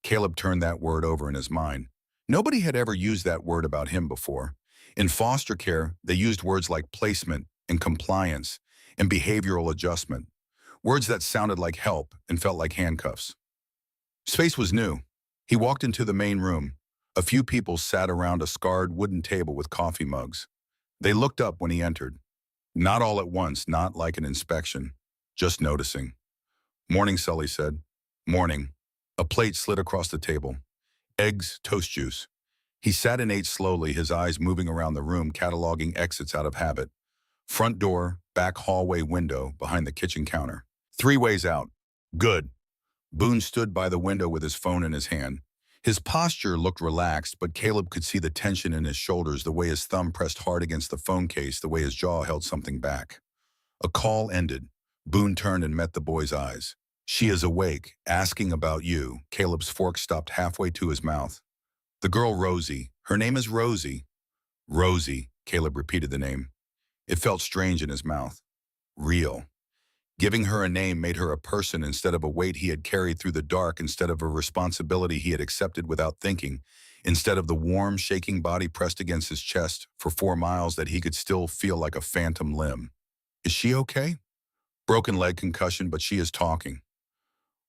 Caleb turned that word over in his mind. Nobody had ever used that word about him before. In foster care, they used words like placement and compliance and behavioral adjustment, words that sounded like help and felt like handcuffs. Space was new. He walked into the main room. A few people sat around a scarred wooden table with coffee mugs. They looked up when he entered. Not all at once, not like an inspection, just noticing. Morning, Sully said. Morning. A plate slid across the table. Eggs, toast juice. He sat and ate slowly, his eyes moving around the room, cataloging exits out of habit. Front door, back hallway window, behind the kitchen counter. 3 ways out. Good. Boone stood by the window with his phone in his hand. His posture looked relaxed, but Caleb could see the tension in his shoulders, the way his thumb pressed hard against the phone case, the way his jaw held something back. A call ended. Boone turned and met the boy's eyes. She is awake, asking about you. Caleb's fork stopped halfway to his mouth. The girl Rosie. Her name is Rosie. Rosie, Caleb repeated the name. It felt strange in his mouth. Real. Giving her a name made her a person instead of a weight he had carried through the dark, instead of a responsibility he had accepted without thinking, instead of the warm, shaking body pressed against his chest for 4 miles that he could still feel like a phantom limb. Is she okay? Broken leg, concussion, but she is talking.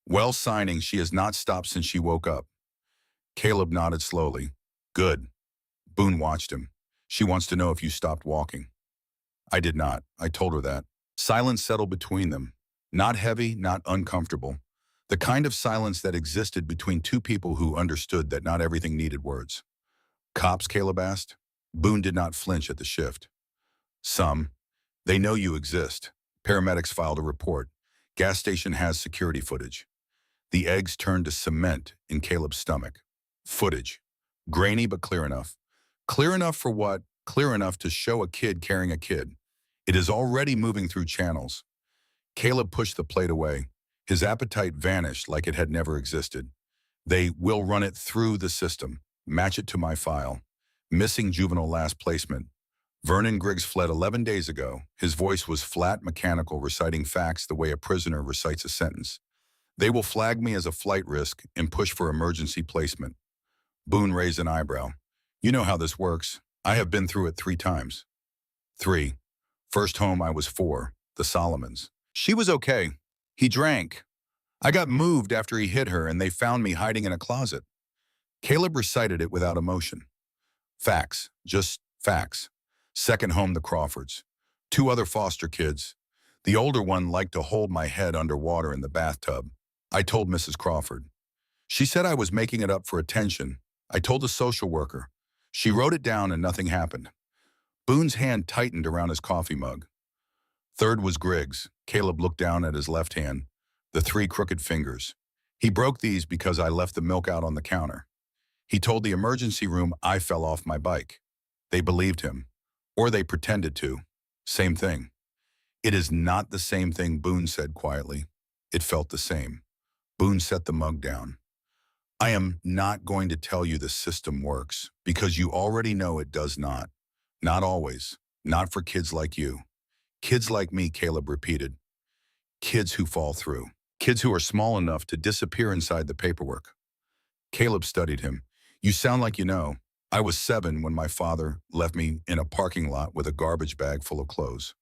Well, signing, she has not stopped since she woke up. Caleb nodded slowly. Good. Boone watched him. She wants to know if you stopped walking. I did not. I told her that. Silence settled between them. Not heavy, not uncomfortable. The kind of silence that existed between 2 people who understood that not everything needed words. Cops, Caleb asked. Boone did not flinch at the shift. Some. They know you exist. Paramedics filed a report. Gas station has security footage. The eggs turned to cement in Caleb's stomach. Footage. Grainy but clear enough. Clear enough for what? Clear enough to show a kid carrying a kid. It is already moving through channels. Caleb pushed the plate away. His appetite vanished like it had never existed. They will run it through the system. Match it to my file. Missing juvenile last placement. Vernon Griggs fled 11 days ago. His voice was flat, mechanical, reciting facts the way a prisoner recites a sentence. They will flag me as a flight risk and push for emergency placement. Boone raised an eyebrow. You know how this works. I have been through it 3 times. 3. First home I was 4, the Solomons. She was okay. He drank. I got moved after he hit her and they found me hiding in a closet. Caleb recited it without emotion. Facts, just facts. Second home, the Crawfords. Two other foster kids. The older one liked to hold my head underwater in the bathtub. I told Mrs. Crawford. She said I was making it up for attention. I told the social worker. She wrote it down and nothing happened. Boone's hand tightened around his coffee mug. Third was Griggs. Caleb looked down at his left hand, the three crooked fingers. He broke these because I left the milk out on the counter. He told the emergency room I fell off my bike. They believed him. Or they pretended to. Same thing. It is not the same thing, Boone said quietly. It felt the same. Boone set the mug down. I am not going to tell you the system works, because you already know it does not. Not always. Not for kids like you. Kids like me, Caleb repeated. Kids who fall through. Kids who are small enough to disappear inside the paperwork. Caleb studied him. You sound like you know. I was 7 when my father left me in a parking lot with a garbage bag full of clothes.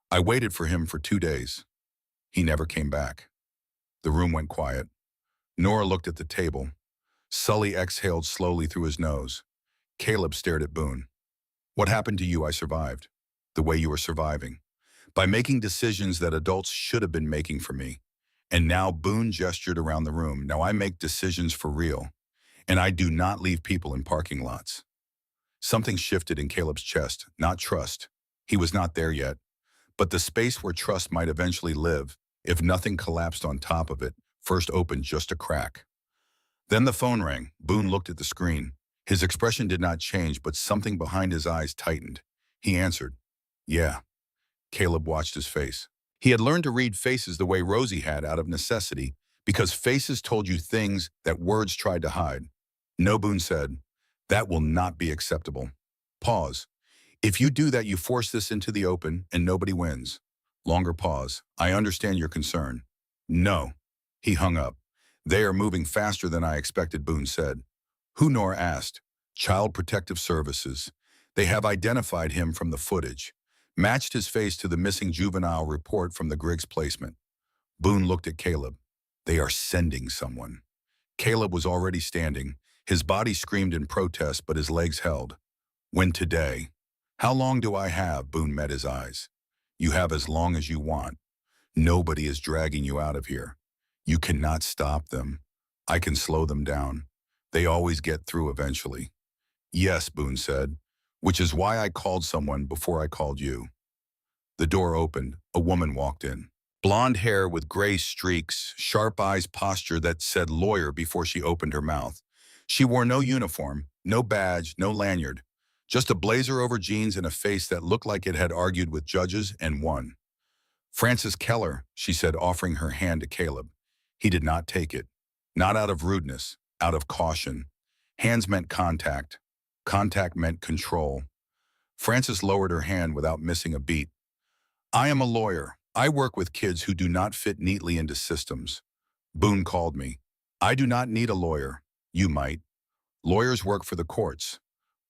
I waited for him for 2 days. He never came back. The room went quiet. Nora looked at the table. Sully exhaled slowly through his nose. Caleb stared at Boone. What happened to you? I survived. The way you were surviving. By making decisions that adults should have been making for me. And now Boone gestured around the room. Now I make decisions for real. And I do not leave people in parking lots. Something shifted in Caleb's chest, not trust. He was not there yet. But the space where trust might eventually live, if nothing collapsed on top of it, first opened just a crack. Then the phone rang. Boone looked at the screen. His expression did not change, but something behind his eyes tightened. He answered. Yeah. Caleb watched his face. He had learned to read faces the way Rosie had out of necessity, because faces told you things that words tried to hide. No, Boone said. That will not be acceptable. Pause. If you do that, you force this into the open and nobody wins. Longer pause. I understand your concern. No. He hung up. They are moving faster than I expected, Boone said. Who? Nora asked. Child Protective Services. They have identified him from the footage. Matched his face to the missing juvenile report from the Griggs placement. Boone looked at Caleb. They are sending someone. Caleb was already standing. His body screamed in protest, but his legs held. When today? How long do I have? Boone met his eyes. You have as long as you want. Nobody is dragging you out of here. You cannot stop them. I can slow them down. They always get through eventually. Yes, Boone said, which is why I called someone before I called you. The door opened. A woman walked in. Blonde hair with gray streaks, sharp eyes, posture that said lawyer before she opened her mouth. She wore no uniform, no badge, no lanyard. Just a blazer over jeans and a face that looked like it had argued with judges and won. Frances Keller, she said, offering her hand to Caleb. He did not take it. Not out of rudeness, out of caution. Hands meant contact. Contact meant control. Frances lowered her hand without missing a beat. I am a lawyer. I work with kids who do not fit neatly into systems. Boone called me. I do not need a lawyer. You might. Lawyers work for the courts.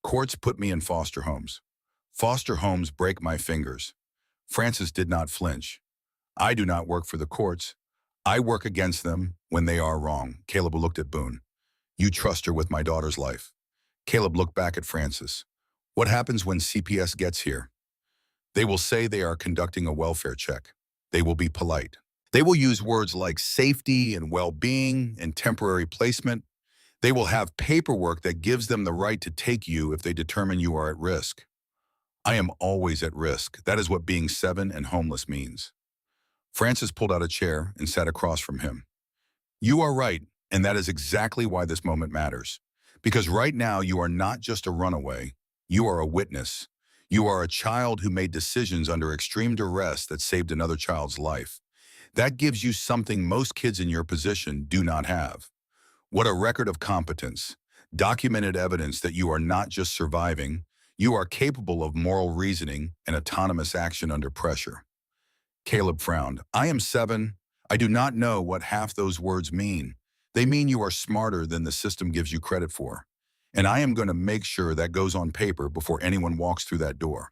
Courts put me in foster homes. Foster homes break my fingers. Frances did not flinch. I do not work for the courts. I work against them when they are wrong. Caleb looked at Boone. You trust her with my daughter's life. Caleb looked back at Frances. What happens when CPS gets here? They will say they are conducting a welfare check. They will be polite. They will use words like safety and well-being and temporary placement. They will have paperwork that gives them the right to take you if they determine you are at risk. I am always at risk. That is what being 7 and homeless means. Frances pulled out a chair and sat across from him. You are right, and that is exactly why this moment matters. Because right now you are not just a runaway. You are a witness. You are a child who made decisions under extreme duress that saved another child's life. That gives you something most kids in your position do not have. What a record of competence. Documented evidence that you are not just surviving, you are capable of moral reasoning and autonomous action under pressure. Caleb frowned. I am 7. I do not know what half those words mean. They mean you are smarter than the system gives you credit for. And I am going to make sure that goes on paper before anyone walks through that door.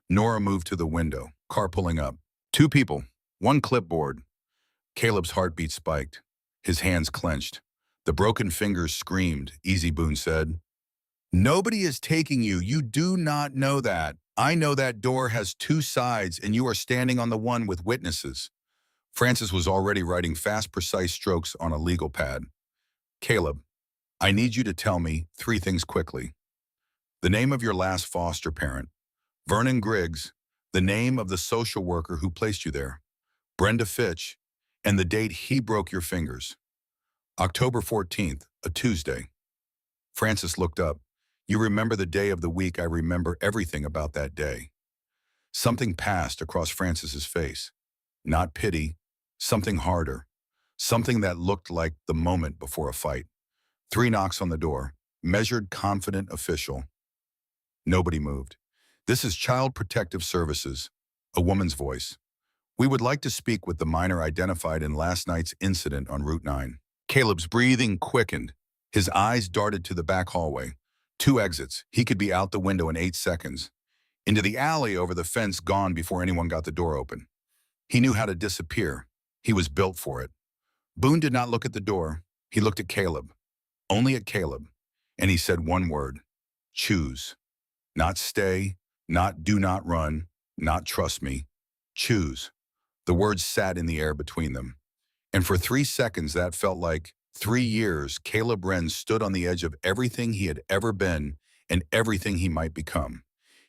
Nora moved to the window, car pulling up. 2 people, 1 clipboard. Caleb's heartbeat spiked. His hands clenched. The broken fingers screamed, Easy, Boone said. Nobody is taking you. You do not know that. I know that door has two sides, and you are standing on the one with witnesses. Francis was already writing fast, precise strokes on a legal pad. Caleb, I need you to tell me three things quickly. The name of your last foster parent, Vernon Griggs, the name of the social worker who placed you there, Brenda Fitch, and the date he broke your fingers. October 14th, a Tuesday. Francis looked up. You remember the day of the week. I remember everything about that day. Something passed across Francis's face. Not pity, something harder. Something that looked like the moment before a fight. 3 knocks on the door. Measured, confident official. Nobody moved. This is Child Protective Services. A woman's voice. We would like to speak with the minor identified in last night's incident on Route 9. Caleb's breathing quickened. His eyes darted to the back hallway. 2 exits. He could be out the window in 8 seconds. Into the alley over the fence, gone before anyone got the door open. He knew how to disappear. He was built for it. Boone did not look at the door. He looked at Caleb. Only at Caleb. And he said one word. Choose. Not stay, not do not run, not trust me. Choose. The words sat in the air between them. And for 3 seconds, that felt like 3 years. Caleb Wren stood on the edge of everything he had ever been and everything he might become.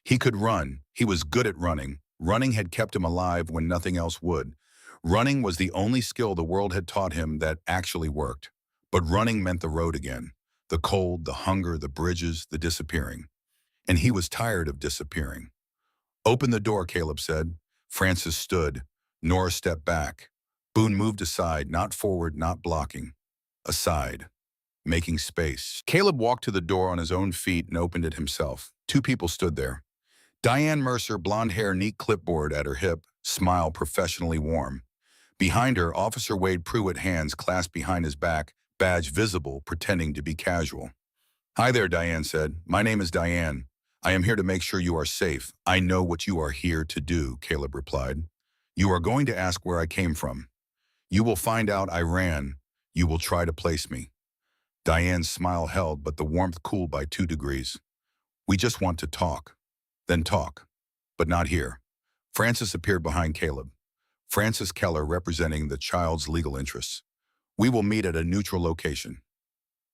He could run. He was good at running. Running had kept him alive when nothing else would. Running was the only skill the world had taught him that actually worked. But running meant the road again. The cold, the hunger, the bridges, the disappearing. And he was tired of disappearing. Open the door, Caleb said. Francis stood. Nora stepped back. Boone moved aside, not forward, not blocking. Aside. Making space. Caleb walked to the door on his own feet and opened it himself. 2 people stood there. Diane Mercer, blonde hair, neat clipboard at her hip, smile professionally warm. Behind her, Officer Wade Pruitt, hands clasped behind his back, badge visible, pretending to be casual. Hi there, Diane said. My name is Diane. I am here to make sure you are safe. I know what you are here to do, Caleb replied. You are going to ask where I came from. You will find out I ran. You will try to place me. Diane's smile held, but the warmth cooled by 2 degrees. We just want to talk. Then talk. But not here. Francis appeared behind Caleb. Francis Keller, representing the child's legal interests. We will meet at a neutral location.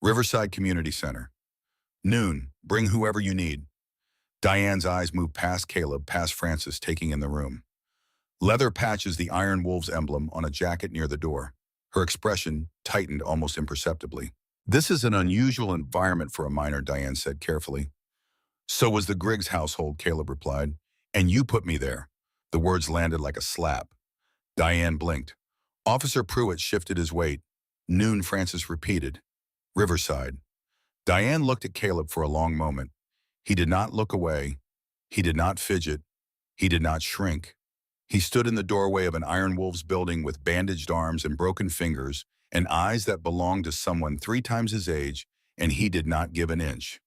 Riverside Community Center. Noon. Bring whoever you need. Diane's eyes moved past Caleb, past Francis, taking in the room. Leather patches the Iron Wolves emblem on a jacket near the door. Her expression tightened almost imperceptibly. This is an unusual environment for a minor, Diane said carefully. So was the Griggs household, Caleb replied. And you put me there. The words landed like a slap. Diane blinked. Officer Pruitt shifted his weight. Noon, Francis repeated. Riverside. Diane looked at Caleb for a long moment. He did not look away. He did not fidget. He did not shrink. He stood in the doorway of an Iron Wolves building with bandaged arms and broken fingers and eyes that belonged to someone 3 times his age, and he did not give an inch.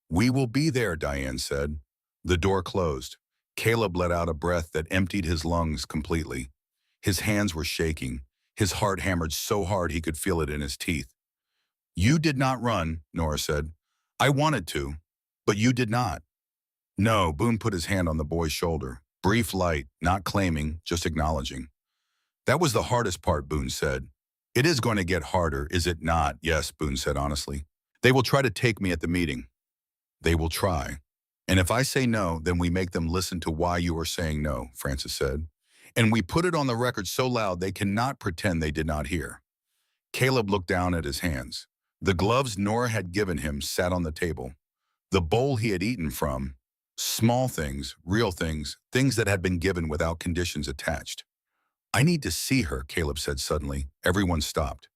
We will be there, Diane said. The door closed. Caleb let out a breath that emptied his lungs completely. His hands were shaking. His heart hammered so hard he could feel it in his teeth. You did not run, Nora said. I wanted to, but you did not. No, Boone put his hand on the boy's shoulder. Brief light, not claiming, just acknowledging. That was the hardest part, Boone said. It is going to get harder, is it not? Yes, Boone said honestly. They will try to take me at the meeting. They will try. And if I say no, then we make them listen to why you are saying no, Francis said. And we put it on the record so loud they cannot pretend they did not hear. Caleb looked down at his hands. The gloves Nora had given him sat on the table. The bowl he had eaten from, small things, real things, things that had been given without conditions attached. I need to see her, Caleb said suddenly. Everyone stopped.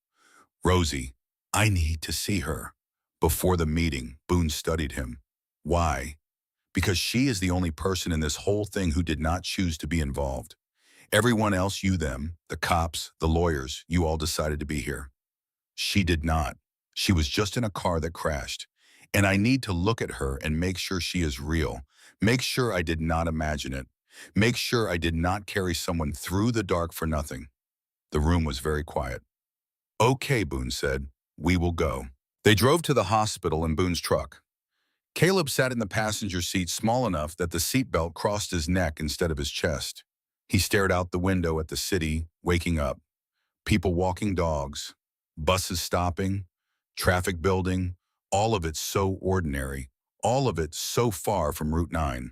Rosie, I need to see her. Before the meeting, Boone studied him. Why? Because she is the only person in this whole thing who did not choose to be involved. Everyone else, you, them, the cops, the lawyers, you all decided to be here. She did not. She was just in a car that crashed. And I need to look at her and make sure she is real. Make sure I did not imagine it. Make sure I did not carry someone through the dark for nothing. The room was very quiet. Okay, Boone said. We will go. They drove to the hospital in Boone's truck. Caleb sat in the passenger seat small enough that the seatbelt crossed his neck instead of his chest. He stared out the window at the city, waking up. People walking dogs, buses stopping, traffic building, all of it so ordinary, all of it so far from Route 9.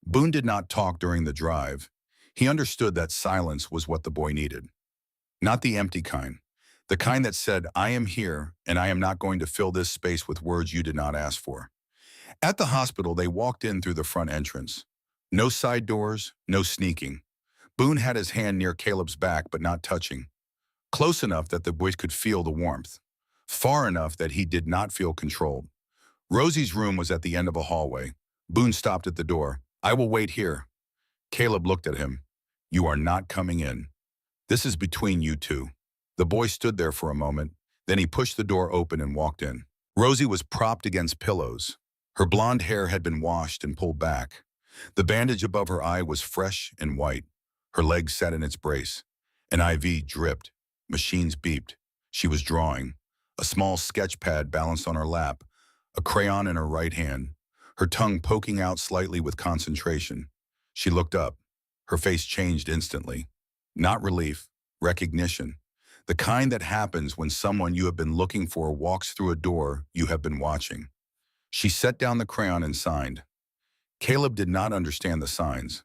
Boone did not talk during the drive. He understood that silence was what the boy needed. Not the empty kind. The kind that said, I am here, and I am not going to fill this space with words you did not ask for. At the hospital, they walked in through the front entrance. No side doors, no sneaking. Boone had his hand near Caleb's back, but not touching. Close enough that the boy could feel the warmth. Far enough that he did not feel controlled. Rosie's room was at the end of a hallway. Boone stopped at the door. I will wait here. Caleb looked at him. You are not coming in. This is between you two. The boy stood there for a moment. Then he pushed the door open and walked in. Rosie was propped against pillows. Her blonde hair had been washed and pulled back. The bandage above her eye was fresh and white. Her leg sat in its brace. An IV dripped. Machines beeped. She was drawing. A small sketch pad balanced on her lap. A crayon in her right hand. Her tongue poking out slightly with concentration. She looked up. Her face changed instantly. Not relief, recognition. The kind that happens when someone you have been looking for walks through a door you have been watching. She set down the crayon and signed. Caleb did not understand the signs,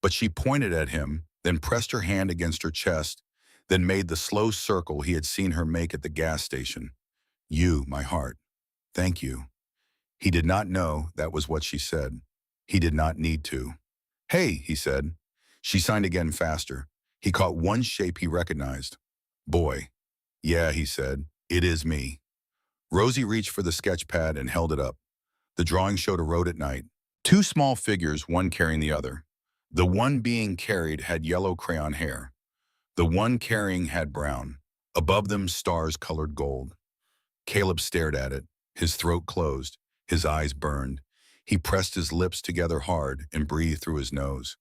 but she pointed at him, then pressed her hand against her chest, then made the slow circle he had seen her make at the gas station. You, my heart. Thank you. He did not know that was what she said. He did not need to. Hey, he said. She signed again faster. He caught one shape he recognized. Boy. Yeah, he said. It is me. Rosie reached for the sketch pad and held it up. The drawing showed a road at night. Two small figures, one carrying the other. The one being carried had yellow crayon hair. The one carrying had brown. Above them, stars colored gold. Caleb stared at it, his throat closed, his eyes burned. He pressed his lips together hard and breathed through his nose.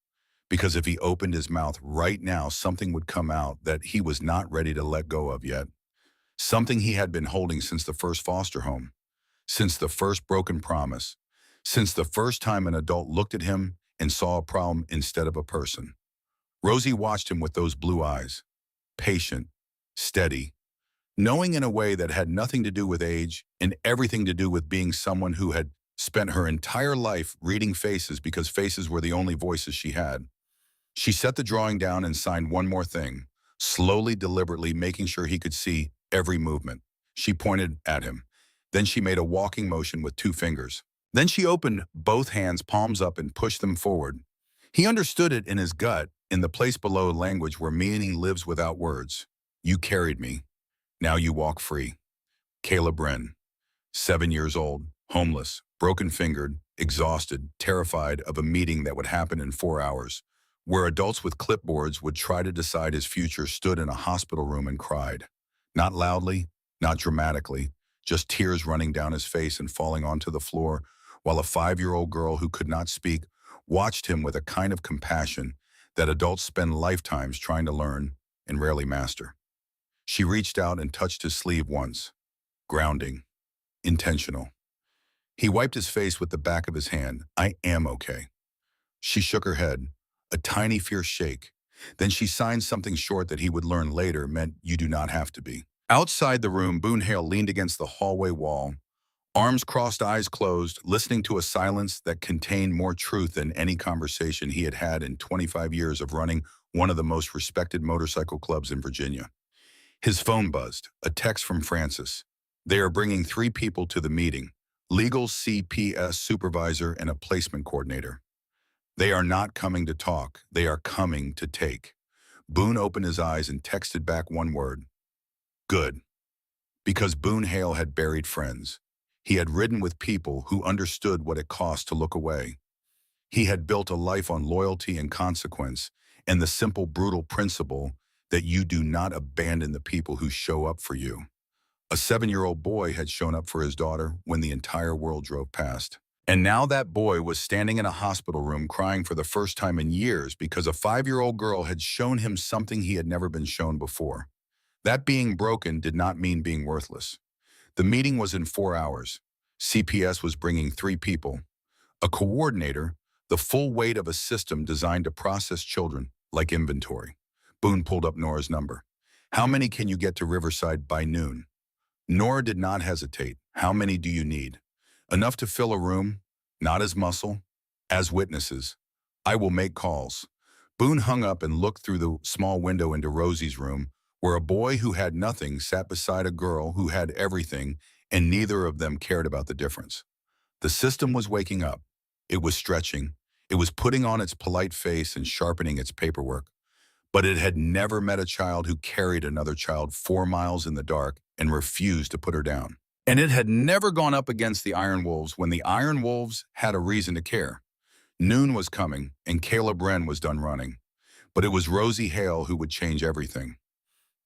Because if he opened his mouth right now, something would come out that he was not ready to let go of yet. Something he had been holding since the first foster home, since the first broken promise, since the first time an adult looked at him and saw a problem instead of a person. Rosie watched him with those blue eyes, patient, steady, knowing in a way that had nothing to do with age and everything to do with being someone who had spent her entire life reading faces because faces were the only voices she had. She set the drawing down and signed one more thing, slowly, deliberately, making sure he could see every movement. She pointed at him. Then she made a walking motion with two fingers. Then she opened both hands, palms up, and pushed them forward. He understood it in his gut, in the place below language where meaning lives without words. You carried me. Now you walk free. Caleb Wren, 7 years old, homeless, broken-fingered, exhausted, terrified of a meeting that would happen in 4 hours, where adults with clipboards would try to decide his future, stood in a hospital room and cried. Not loudly, not dramatically, just tears running down his face and falling onto the floor, while a 5-year-old girl who could not speak watched him with a kind of compassion that adults spend lifetimes trying to learn and rarely master. She reached out and touched his sleeve once. Grounding. Intentional. He wiped his face with the back of his hand. I am okay. She shook her head, a tiny fierce shake. Then she signed something short that he would learn later meant you do not have to be. Outside the room, Boone Hale leaned against the hallway wall, arms crossed, eyes closed, listening to a silence that contained more truth than any conversation he had had in 25 years of running one of the most respected motorcycle clubs in Virginia. His phone buzzed, a text from Francis. They are bringing 3 people to the meeting, legal CPS supervisor and a placement coordinator. They are not coming to talk, they are coming to take. Boone opened his eyes and texted back one word. Good. Because Boone Hale had buried friends. He had ridden with people who understood what it cost to look away. He had built a life on loyalty and consequence, and the simple, brutal principle that you do not abandon the people who show up for you. A 7-year-old boy had shown up for his daughter when the entire world drove past. And now that boy was standing in a hospital room crying for the first time in years because a 5-year-old girl had shown him something he had never been shown before. That being broken did not mean being worthless. The meeting was in 4 hours. CPS was bringing 3 people. A coordinator, the full weight of a system designed to process children like inventory. Boone pulled up Nora's number. How many can you get to Riverside by noon? Nora did not hesitate. How many do you need? Enough to fill a room, not as muscle, as witnesses. I will make calls. Boone hung up and looked through the small window into Rosie's room, where a boy who had nothing sat beside a girl who had everything, and neither of them cared about the difference. The system was waking up. It was stretching. It was putting on its polite face and sharpening its paperwork. But it had never met a child who carried another child 4 miles in the dark and refused to put her down. And it had never gone up against the Iron Wolves when the Iron Wolves had a reason to care. Noon was coming, and Caleb Wren was done running. But it was Rosie Hale who would change everything.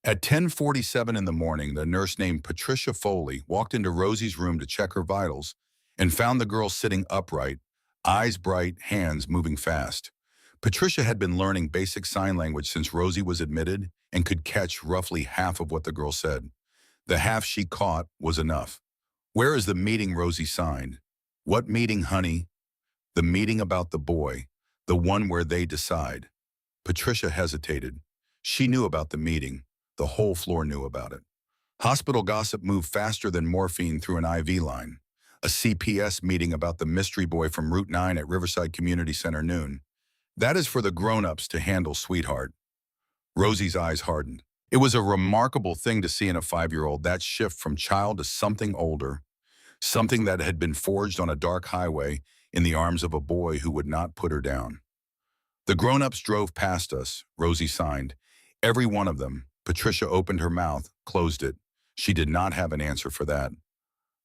At 10:47 in the morning, the nurse named Patricia Foley walked into Rosie's room to check her vitals and found the girl sitting upright, eyes bright, hands moving fast. Patricia had been learning basic sign language since Rosie was admitted and could catch roughly half of what the girl said. The half she caught was enough. Where is the meeting Rosie signed? What meeting, honey? The meeting about the boy, the one where they decide. Patricia hesitated. She knew about the meeting. The whole floor knew about it. Hospital gossip moved faster than morphine through an IV line. A CPS meeting about the mystery boy from Route 9 at Riverside Community Center noon. That is for the grown-ups to handle, sweetheart. Rosie's eyes hardened. It was a remarkable thing to see in a 5-year-old, that shift from child to something older, something that had been forged on a dark highway in the arms of a boy who would not put her down. The grown-ups drove past us, Rosie signed. Every one of them. Patricia opened her mouth, closed it. She did not have an answer for that.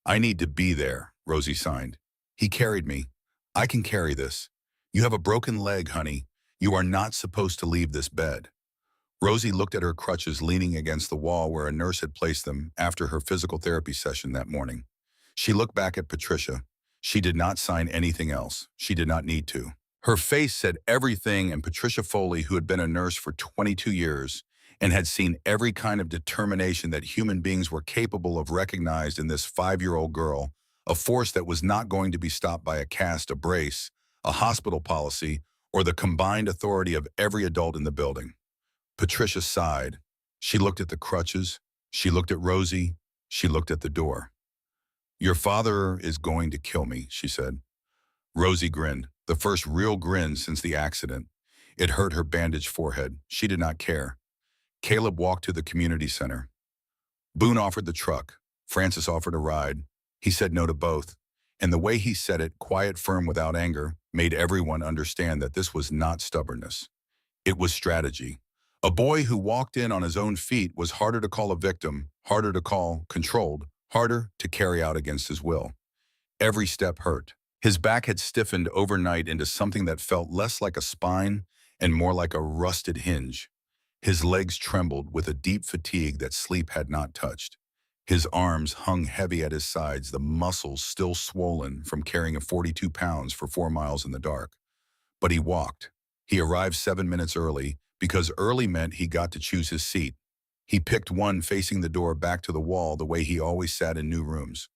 I need to be there, Rosie signed. He carried me. I can carry this. You have a broken leg, honey. You are not supposed to leave this bed. Rosie looked at her crutches leaning against the wall where a nurse had placed them after her physical therapy session that morning. She looked back at Patricia. She did not sign anything else. She did not need to. Her face said everything, and Patricia Foley, who had been a nurse for 22 years and had seen every kind of determination that human beings were capable of, recognized in this 5-year-old girl, a force that was not going to be stopped by a cast, a brace, a hospital policy, or the combined authority of every adult in the building. Patricia sighed. She looked at the crutches. She looked at Rosie. She looked at the door. Your father is going to kill me, she said. Rosie grinned, the first real grin since the accident. It hurt her bandaged forehead. She did not care. Caleb walked to the community center. Boone offered the truck. Francis offered a ride. He said no to both. And the way he said it, quiet, firm, without anger, made everyone understand that this was not stubbornness. It was strategy. A boy who walked in on his own feet was harder to call a victim, harder to call controlled, harder to carry out against his will. Every step hurt. His back had stiffened overnight into something that felt less like a spine and more like a rusted hinge. His legs trembled with a deep fatigue that sleep had not touched. His arms hung heavy at his sides, the muscles still swollen from carrying 42 pounds for 4 miles in the dark. But he walked. He arrived 7 minutes early, because early meant he got to choose his seat. He picked one facing the door back to the wall, the way he always sat in new rooms.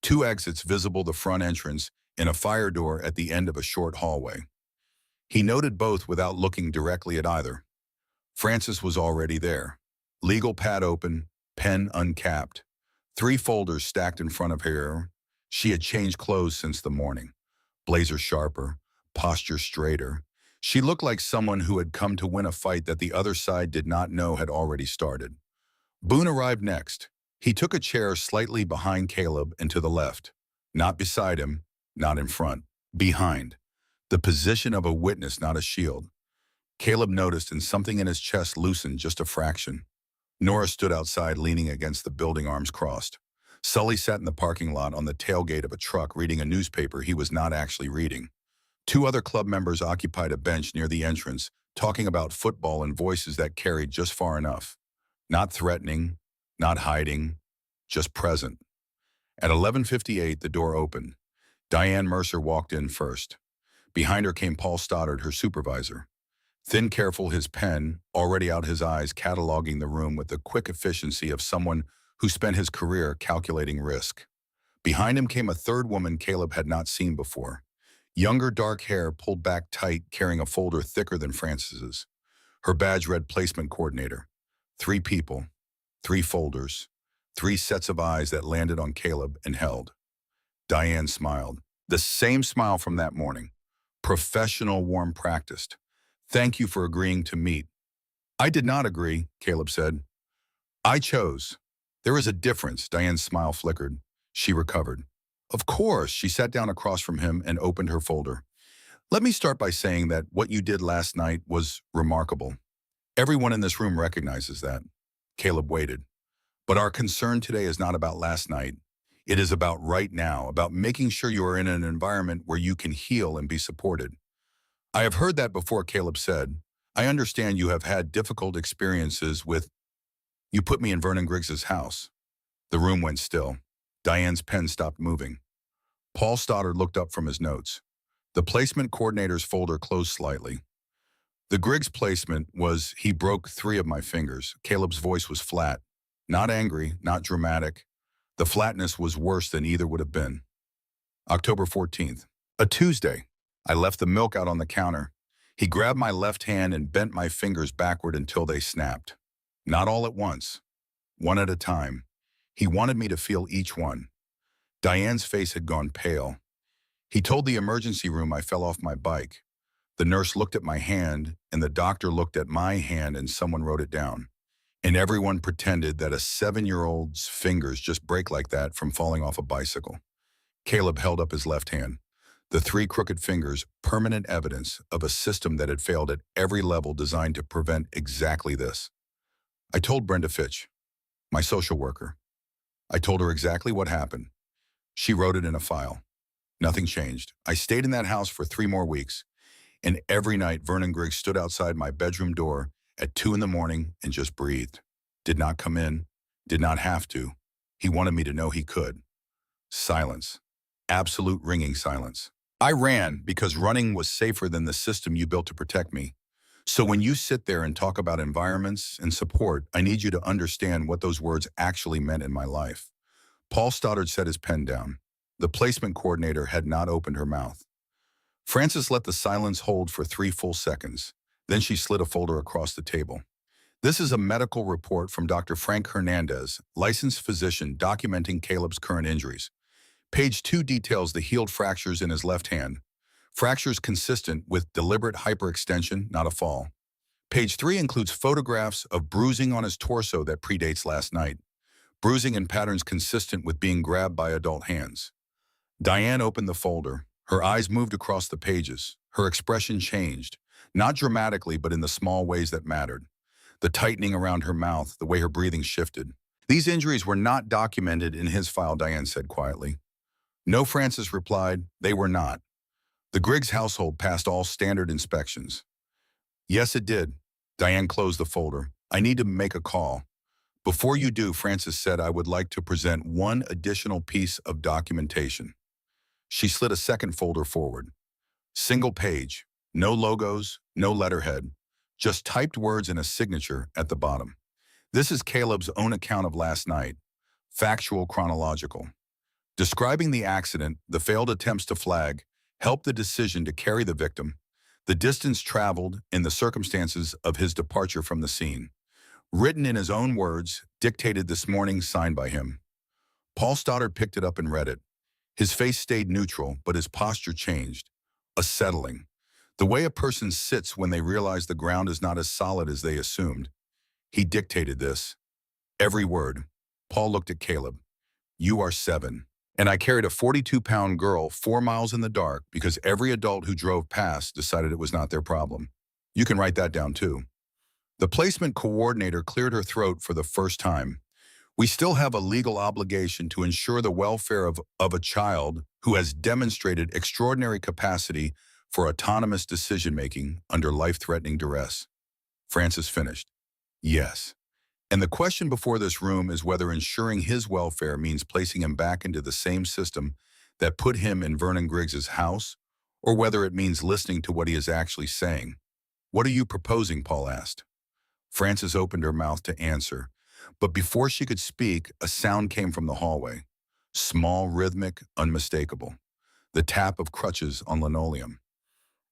2 exits visible, the front entrance, and a fire door at the end of a short hallway. He noted both without looking directly at either. Francis was already there. Legal pad open, pen uncapped. 3 folders stacked in front of her. She had changed clothes since the morning. Blazer sharper, posture straighter. She looked like someone who had come to win a fight that the other side did not know had already started. Boone arrived next. He took a chair slightly behind Caleb and to the left. Not beside him, not in front. Behind. The position of a witness, not a shield. Caleb noticed, and something in his chest loosened just a fraction. Nora stood outside, leaning against the building, arms crossed. Sully sat in the parking lot on the tailgate of a truck reading a newspaper he was not actually reading. 2 other club members occupied a bench near the entrance, talking about football in voices that carried just far enough. Not threatening, not hiding, just present. At 11:58, the door opened. Diane Mercer walked in first. Behind her came Paul Stoddard, her supervisor. Thin, careful, his pen already out his eyes, cataloging the room with the quick efficiency of someone who spent his career calculating risk. Behind him came a third woman Caleb had not seen before. Younger, dark hair pulled back tight, carrying a folder thicker than Frances's. Her badge read placement coordinator. 3 people, 3 folders, 3 sets of eyes that landed on Caleb and held. Diane smiled. The same smile from that morning. Professional, warm, practiced. Thank you for agreeing to meet. I did not agree, Caleb said. I chose. There is a difference, Diane's smile flickered. She recovered. Of course, she sat down across from him and opened her folder. Let me start by saying that what you did last night was remarkable. Everyone in this room recognizes that. Caleb waited. But our concern today is not about last night. It is about right now, about making sure you are in an environment where you can heal and be supported. I have heard that before, Caleb said. I understand you have had difficult experiences with... You put me in Vernon Griggs's house. The room went still. Diane's pen stopped moving. Paul Stoddard looked up from his notes. The placement coordinator's folder closed slightly. The Griggs placement was, he broke 3 of my fingers. Caleb's voice was flat. Not angry, not dramatic. The flatness was worse than either would have been. October 14th, a Tuesday. I left the milk out on the counter. He grabbed my left hand and bent my fingers backward until they snapped. Not all at once. One at a time. He wanted me to feel each one. Diane's face had gone pale. He told the emergency room I fell off my bike. The nurse looked at my hand, and the doctor looked at my hand, and someone wrote it down. And everyone pretended that a 7-year-old's fingers just break like that from falling off a bicycle. Caleb held up his left hand. The 3 crooked fingers, permanent evidence of a system that had failed at every level designed to prevent exactly this. I told Brenda Fitch, my social worker. I told her exactly what happened. She wrote it in a file. Nothing changed. I stayed in that house for 3 more weeks, and every night Vernon Griggs stood outside my bedroom door at 2 in the morning and just breathed. Did not come in, did not have to. He wanted me to know he could. Silence. Absolute ringing silence. I ran because running was safer than the system you built to protect me. So when you sit there and talk about environments and support, I need you to understand what those words actually meant in my life. Paul Stoddard set his pen down. The placement coordinator had not opened her mouth. Frances let the silence hold for 3 full seconds. Then she slid a folder across the table. This is a medical report from Dr. Frank Hernandez, licensed physician documenting Caleb's current injuries. Page 2 details the healed fractures in his left hand. Fractures consistent with deliberate hyperextension, not a fall. Page 3 includes photographs of bruising on his torso that predates last night. Bruising in patterns consistent with being grabbed by adult hands. Diane opened the folder. Her eyes moved across the pages. Her expression changed, not dramatically, but in the small ways that mattered. The tightening around her mouth, the way her breathing shifted. These injuries were not documented in his file, Diane said quietly. No, Frances replied, they were not. The Griggs household passed all standard inspections. Yes, it did. Diane closed the folder. I need to make a call. Before you do, Frances said, I would like to present one additional piece of documentation. She slid a second folder forward. Single page, no logos, no letterhead, just typed words and a signature at the bottom. This is Caleb's own account of last night, factual, chronological. Describing the accident, the failed attempts to flag, helped the decision to carry the victim, the distance traveled, and the circumstances of his departure from the scene. Written in his own words, dictated this morning, signed by him. Paul Stoddard picked it up and read it. His face stayed neutral, but his posture changed. A settling. The way a person sits when they realize the ground is not as solid as they assumed. He dictated this. Every word. Paul looked at Caleb. You are 7. And I carried a 42-pound girl 4 miles in the dark because every adult who drove past decided it was not their problem. You can write that down too. The placement coordinator cleared her throat for the first time. We still have a legal obligation to ensure the welfare of a child who has demonstrated extraordinary capacity for autonomous decision-making under life-threatening duress. Frances finished. Yes. And the question before this room is whether ensuring his welfare means placing him back into the same system that put him in Vernon Griggs's house, or whether it means listening to what he is actually saying. What are you proposing? Paul asked. Frances opened her mouth to answer, but before she could speak, a sound came from the hallway. Small, rhythmic, unmistakable. The tap of crutches on linoleum.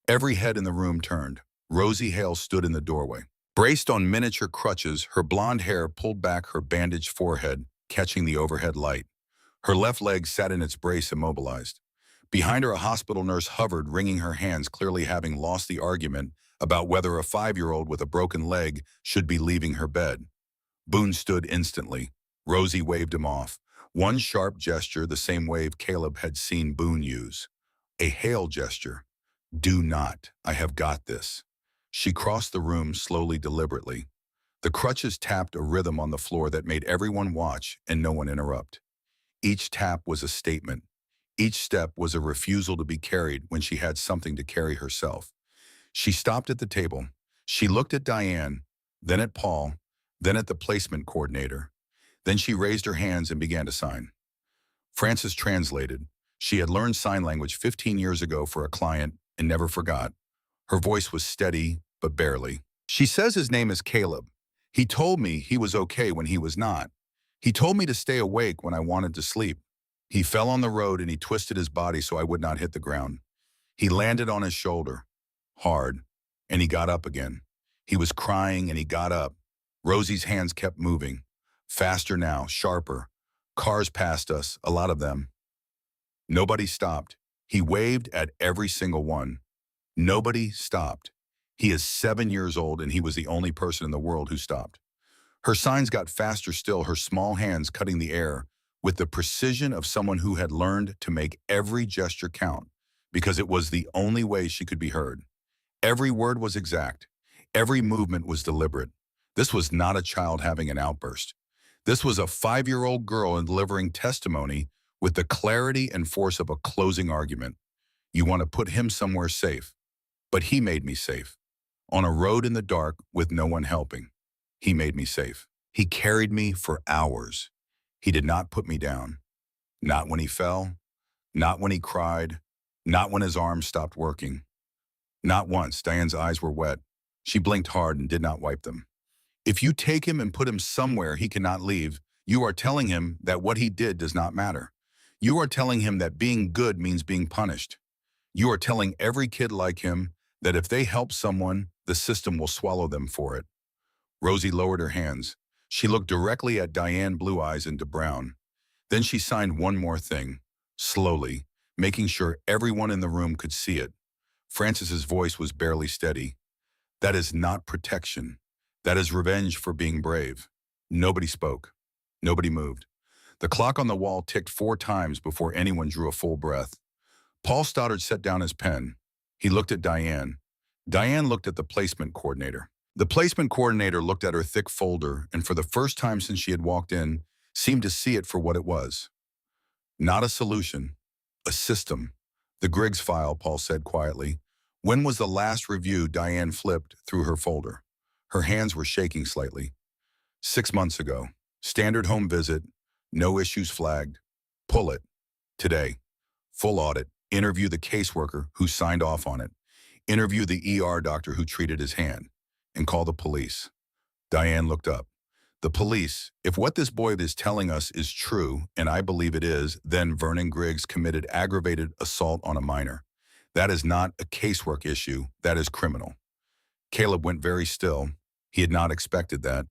Every head in the room turned. Rosie Hale stood in the doorway. Braced on miniature crutches, her blonde hair pulled back her bandaged forehead, catching the overhead light. Her left leg sat in its brace immobilized. Behind her, a hospital nurse hovered, wringing her hands, clearly having lost the argument about whether a 5-year-old with a broken leg should be leaving her bed. Boone stood instantly. Rosie waved him off. One sharp gesture, the same wave Caleb had seen Boone use. A hail gesture. Do not. I have got this. She crossed the room slowly, deliberately. The crutches tapped a rhythm on the floor that made everyone watch and no one interrupt. Each tap was a statement. Each step was a refusal to be carried when she had something to carry herself. She stopped at the table. She looked at Diane, then at Paul, then at the placement coordinator. Then she raised her hands and began to sign. Frances translated. She had learned sign language 15 years ago for a client and never forgot. Her voice was steady, but barely. She says his name is Caleb. He told me he was okay when he was not. He told me to stay awake when I wanted to sleep. He fell on the road and he twisted his body so I would not hit the ground. He landed on his shoulder, hard, and he got up again. He was crying and he got up. Rosie's hands kept moving. Faster now, sharper. Cars passed us, a lot of them. Nobody stopped. He waved at every single one. Nobody stopped. He is 7 years old and he was the only person in the world who stopped. Her signs got faster still, her small hands cutting the air with the precision of someone who had learned to make every gesture count because it was the only way she could be heard. Every word was exact. Every movement was deliberate. This was not a child having an outburst. This was a 5-year-old girl delivering testimony with the clarity and force of a closing argument. You want to put him somewhere safe. But he made me safe. On a road in the dark with no one helping. He made me safe. He carried me for hours. He did not put me down. Not when he fell. Not when he cried. Not when his arms stopped working. Not once. Diane's eyes were wet. She blinked hard and did not wipe them. If you take him and put him somewhere he cannot leave, you are telling him that what he did does not matter. You are telling him that being good means being punished. You are telling every kid like him that if they help someone, the system will swallow them for it. Rosie lowered her hands. She looked directly at Diane, blue eyes into brown. Then she signed one more thing, slowly, making sure everyone in the room could see it. Frances's voice was barely steady. That is not protection. That is revenge for being brave. Nobody spoke. Nobody moved. The clock on the wall ticked 4 times before anyone drew a full breath. Paul Stoddard set down his pen. He looked at Diane. Diane looked at the placement coordinator. The placement coordinator looked at her thick folder and for the first time since she had walked in, seemed to see it for what it was. Not a solution, a system. The Griggs file, Paul said quietly. When was the last review? Diane flipped through her folder. Her hands were shaking slightly. 6 months ago. Standard home visit. No issues flagged. Pull it. Today. Full audit. Interview the caseworker who signed off on it. Interview the ER doctor who treated his hand. And call the police. Diane looked up. The police, if what this boy is telling us is true, and I believe it is, then Vernon Griggs committed aggravated assault on a minor. That is not a casework issue, that is criminal. Caleb went very still. He had not expected that.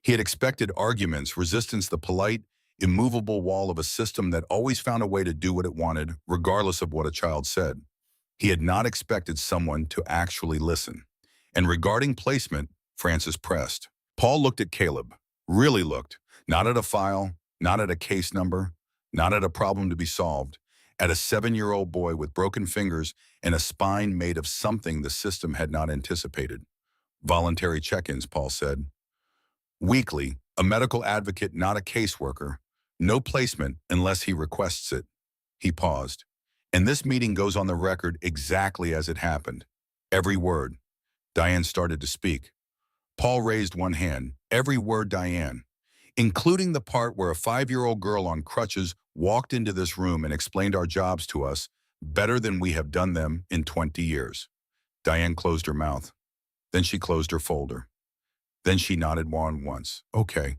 He had expected arguments, resistance, the polite, immovable wall of a system that always found a way to do what it wanted, regardless of what a child said. He had not expected someone to actually listen. And regarding placement, Frances pressed. Paul looked at Caleb, really looked, not at a file, not at a case number, not at a problem to be solved, at a 7-year-old boy with broken fingers and a spine made of something the system had not anticipated. Voluntary check-ins, Paul said. Weekly, a medical advocate, not a caseworker. No placement unless he requests it. He paused. And this meeting goes on the record exactly as it happened. Every word. Diane started to speak. Paul raised one hand. Every word, Diane. Including the part where a 5-year-old girl on crutches walked into this room and explained our jobs to us better than we have done them in 20 years. Diane closed her mouth. Then she closed her folder. Then she nodded once. Okay.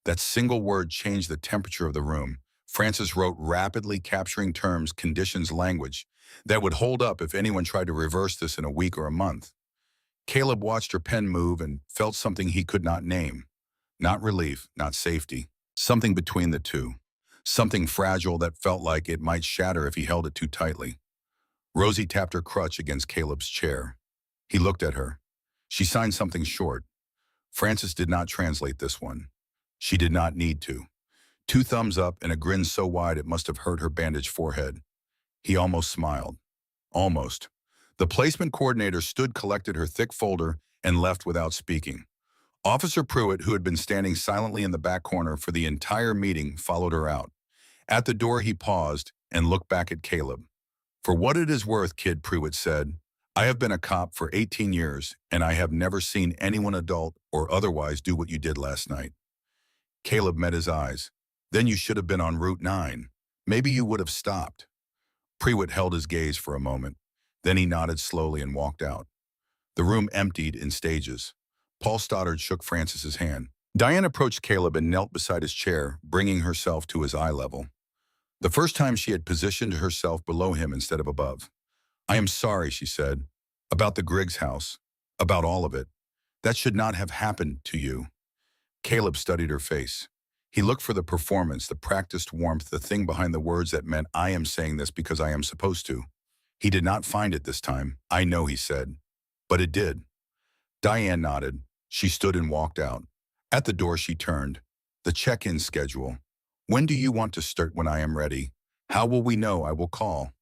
That single word changed the temperature of the room. Francis wrote rapidly, capturing terms, conditions, language that would hold up if anyone tried to reverse this in a week or a month. Caleb watched her pen move and felt something he could not name. Not relief, not safety. Something between the two. Something fragile that felt like it might shatter if he held it too tightly. Rosie tapped her crutch against Caleb's chair. He looked at her. She signed something short. Francis did not translate this one. She did not need to. Two thumbs up and a grin so wide it must have hurt her bandaged forehead. He almost smiled. Almost. The placement coordinator stood, collected her thick folder, and left without speaking. Officer Pruitt, who had been standing silently in the back corner for the entire meeting, followed her out. At the door, he paused and looked back at Caleb. "For what it is worth, kid," Pruitt said, "I have been a cop for 18 years, and I have never seen anyone adult or otherwise do what you did last night." Caleb met his eyes. "Then you should have been on Route 9. Maybe you would have stopped." Pruitt held his gaze for a moment. Then he nodded slowly and walked out. The room emptied in stages. Paul Stoddard shook Francis's hand. Diane approached Caleb and knelt beside his chair, bringing herself to his eye level. The first time she had positioned herself below him instead of above. "I am sorry," she said, "about the Griggs house, about all of it. That should not have happened to you." Caleb studied her face. He looked for the performance, the practiced warmth, the thing behind the words that meant, "I am saying this because I am supposed to." He did not find it this time. "I know," he said. "But it did." Diane nodded. She stood and walked out. At the door she turned. "The check-in schedule. When do you want to start?" "When I am ready." "How will we know?" "I will call."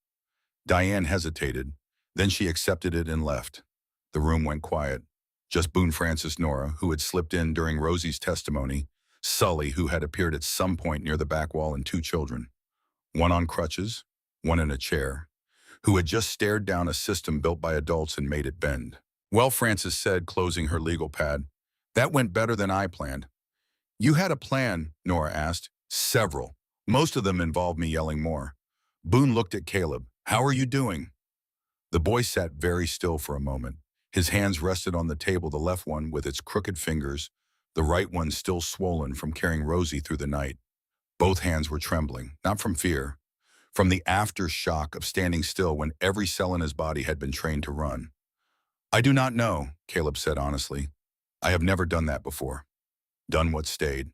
Diane hesitated. Then she accepted it and left. The room went quiet. Just Boone, Francis, Nora, who had slipped in during Rosie's testimony, Sully, who had appeared at some point near the back wall, and two children. One on crutches, one in a chair, who had just stared down a system built by adults and made it bend. "Well," Francis said, closing her legal pad, "that went better than I planned." "You had a plan?" Nora asked. "Several. Most of them involved me yelling more." Boone looked at Caleb. "How are you doing?" The boy sat very still for a moment. His hands rested on the table, the left one with its crooked fingers, the right one still swollen from carrying Rosie through the night. Both hands were trembling, not from fear, from the aftershock of standing still when every cell in his body had been trained to run. "I do not know," Caleb said honestly. "I have never done that before." "Done what stayed."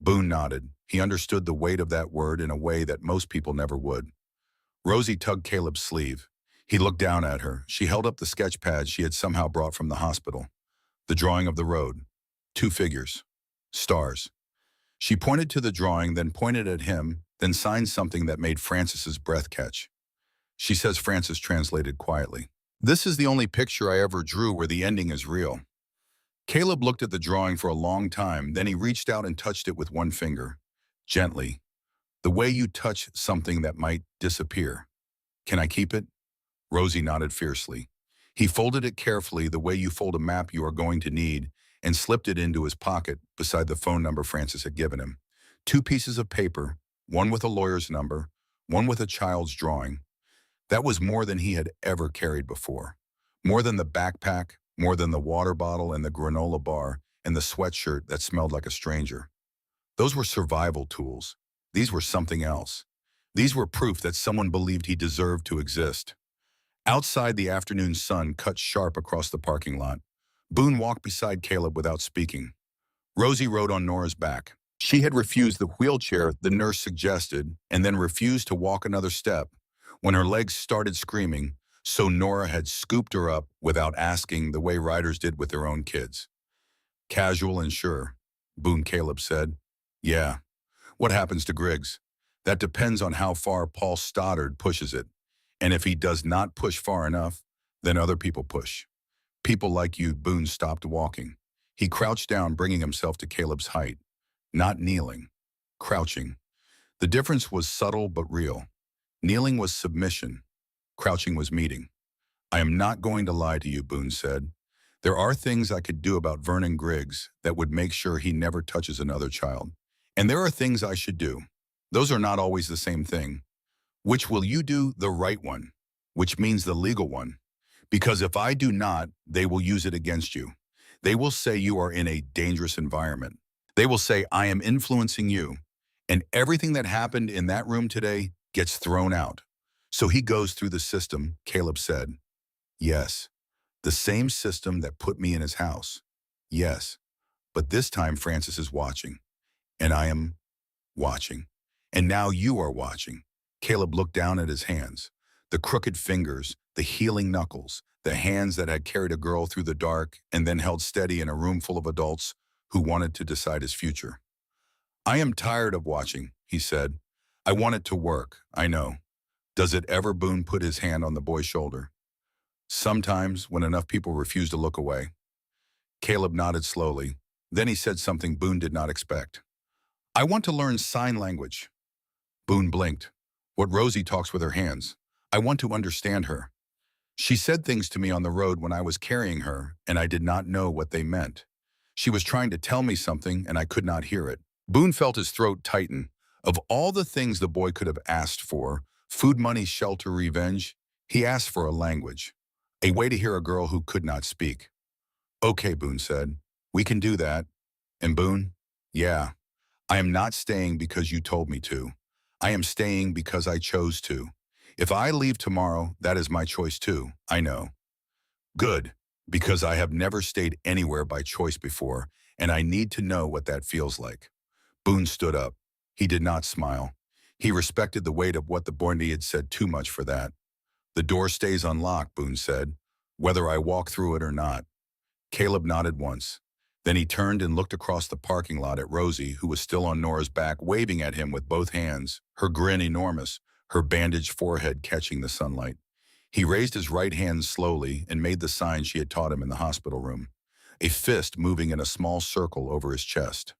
Boone nodded. He understood the weight of that word in a way that most people never would. Rosie tugged Caleb's sleeve. He looked down at her. She held up the sketch pad she had somehow brought from the hospital. The drawing of the road. Two figures. Stars. She pointed to the drawing, then pointed at him, then signed something that made Francis's breath catch. She says, Francis translated quietly. "This is the only picture I ever drew where the ending is real." Caleb looked at the drawing for a long time, then he reached out and touched it with one finger. Gently. "The way you touch something that might disappear. Can I keep it?" Rosie nodded fiercely. He folded it carefully, the way you fold a map you are going to need, and slipped it into his pocket beside the phone number Francis had given him. Two pieces of paper, one with a lawyer's number, one with a child's drawing. That was more than he had ever carried before. More than the backpack, more than the water bottle and the granola bar and the sweatshirt that smelled like a stranger. Those were survival tools. These were something else. These were proof that someone believed he deserved to exist. Outside, the afternoon sun cut sharp across the parking lot. Boone walked beside Caleb without speaking. Rosie rode on Nora's back. She had refused the wheelchair the nurse suggested and then refused to walk another step. When her legs started screaming, so Nora had scooped her up without asking, the way riders did with their own kids. "Casual and sure," Boone Caleb said. "Yeah. What happens to Griggs? That depends on how far Paul Stoddard pushes it. And if he does not push far enough, then other people push. People like you." Boone stopped walking. He crouched down, bringing himself to Caleb's height. Not kneeling. Crouching. The difference was subtle but real. Kneeling was submission. Crouching was meeting. "I am not going to lie to you," Boone said. "There are things I could do about Vernon Griggs that would make sure he never touches another child. And there are things I should do. Those are not always the same thing. Which will you do? The right one, which means the legal one. Because if I do not, they will use it against you. They will say you are in a dangerous environment. They will say I am influencing you. And everything that happened in that room today gets thrown out. So he goes through the system, Caleb said. Yes, the same system that put me in his house. Yes, but this time Francis is watching, and I am watching. And now you are watching. Caleb looked down at his hands, the crooked fingers, the healing knuckles, the hands that had carried a girl through the dark and then held steady in a room full of adults who wanted to decide his future. I am tired of watching, he said. I want it to work, I know. Does it ever? Boone put his hand on the boy's shoulder. Sometimes, when enough people refuse to look away. Caleb nodded slowly. Then he said something Boone did not expect. I want to learn sign language. Boone blinked. What? Rosie talks with her hands. I want to understand her. She said things to me on the road when I was carrying her, and I did not know what they meant. She was trying to tell me something, and I could not hear it. Boone felt his throat tighten. Of all the things the boy could have asked for, food, money, shelter, revenge, he asked for a language. A way to hear a girl who could not speak. Okay, Boone said. We can do that. And Boone? Yeah. I am not staying because you told me to. I am staying because I chose to. If I leave tomorrow, that is my choice too, I know. Good, because I have never stayed anywhere by choice before, and I need to know what that feels like. Boone stood up. He did not smile. He respected the weight of what the boy had said too much for that. The door stays unlocked, Boone said, whether I walk through it or not. Caleb nodded once. Then he turned and looked across the parking lot at Rosie, who was still on Nora's back, waving at him with both hands, her grin enormous, her bandaged forehead catching the sunlight. He raised his right hand slowly and made the sign she had taught him in the hospital room, a fist moving in a small circle over his chest.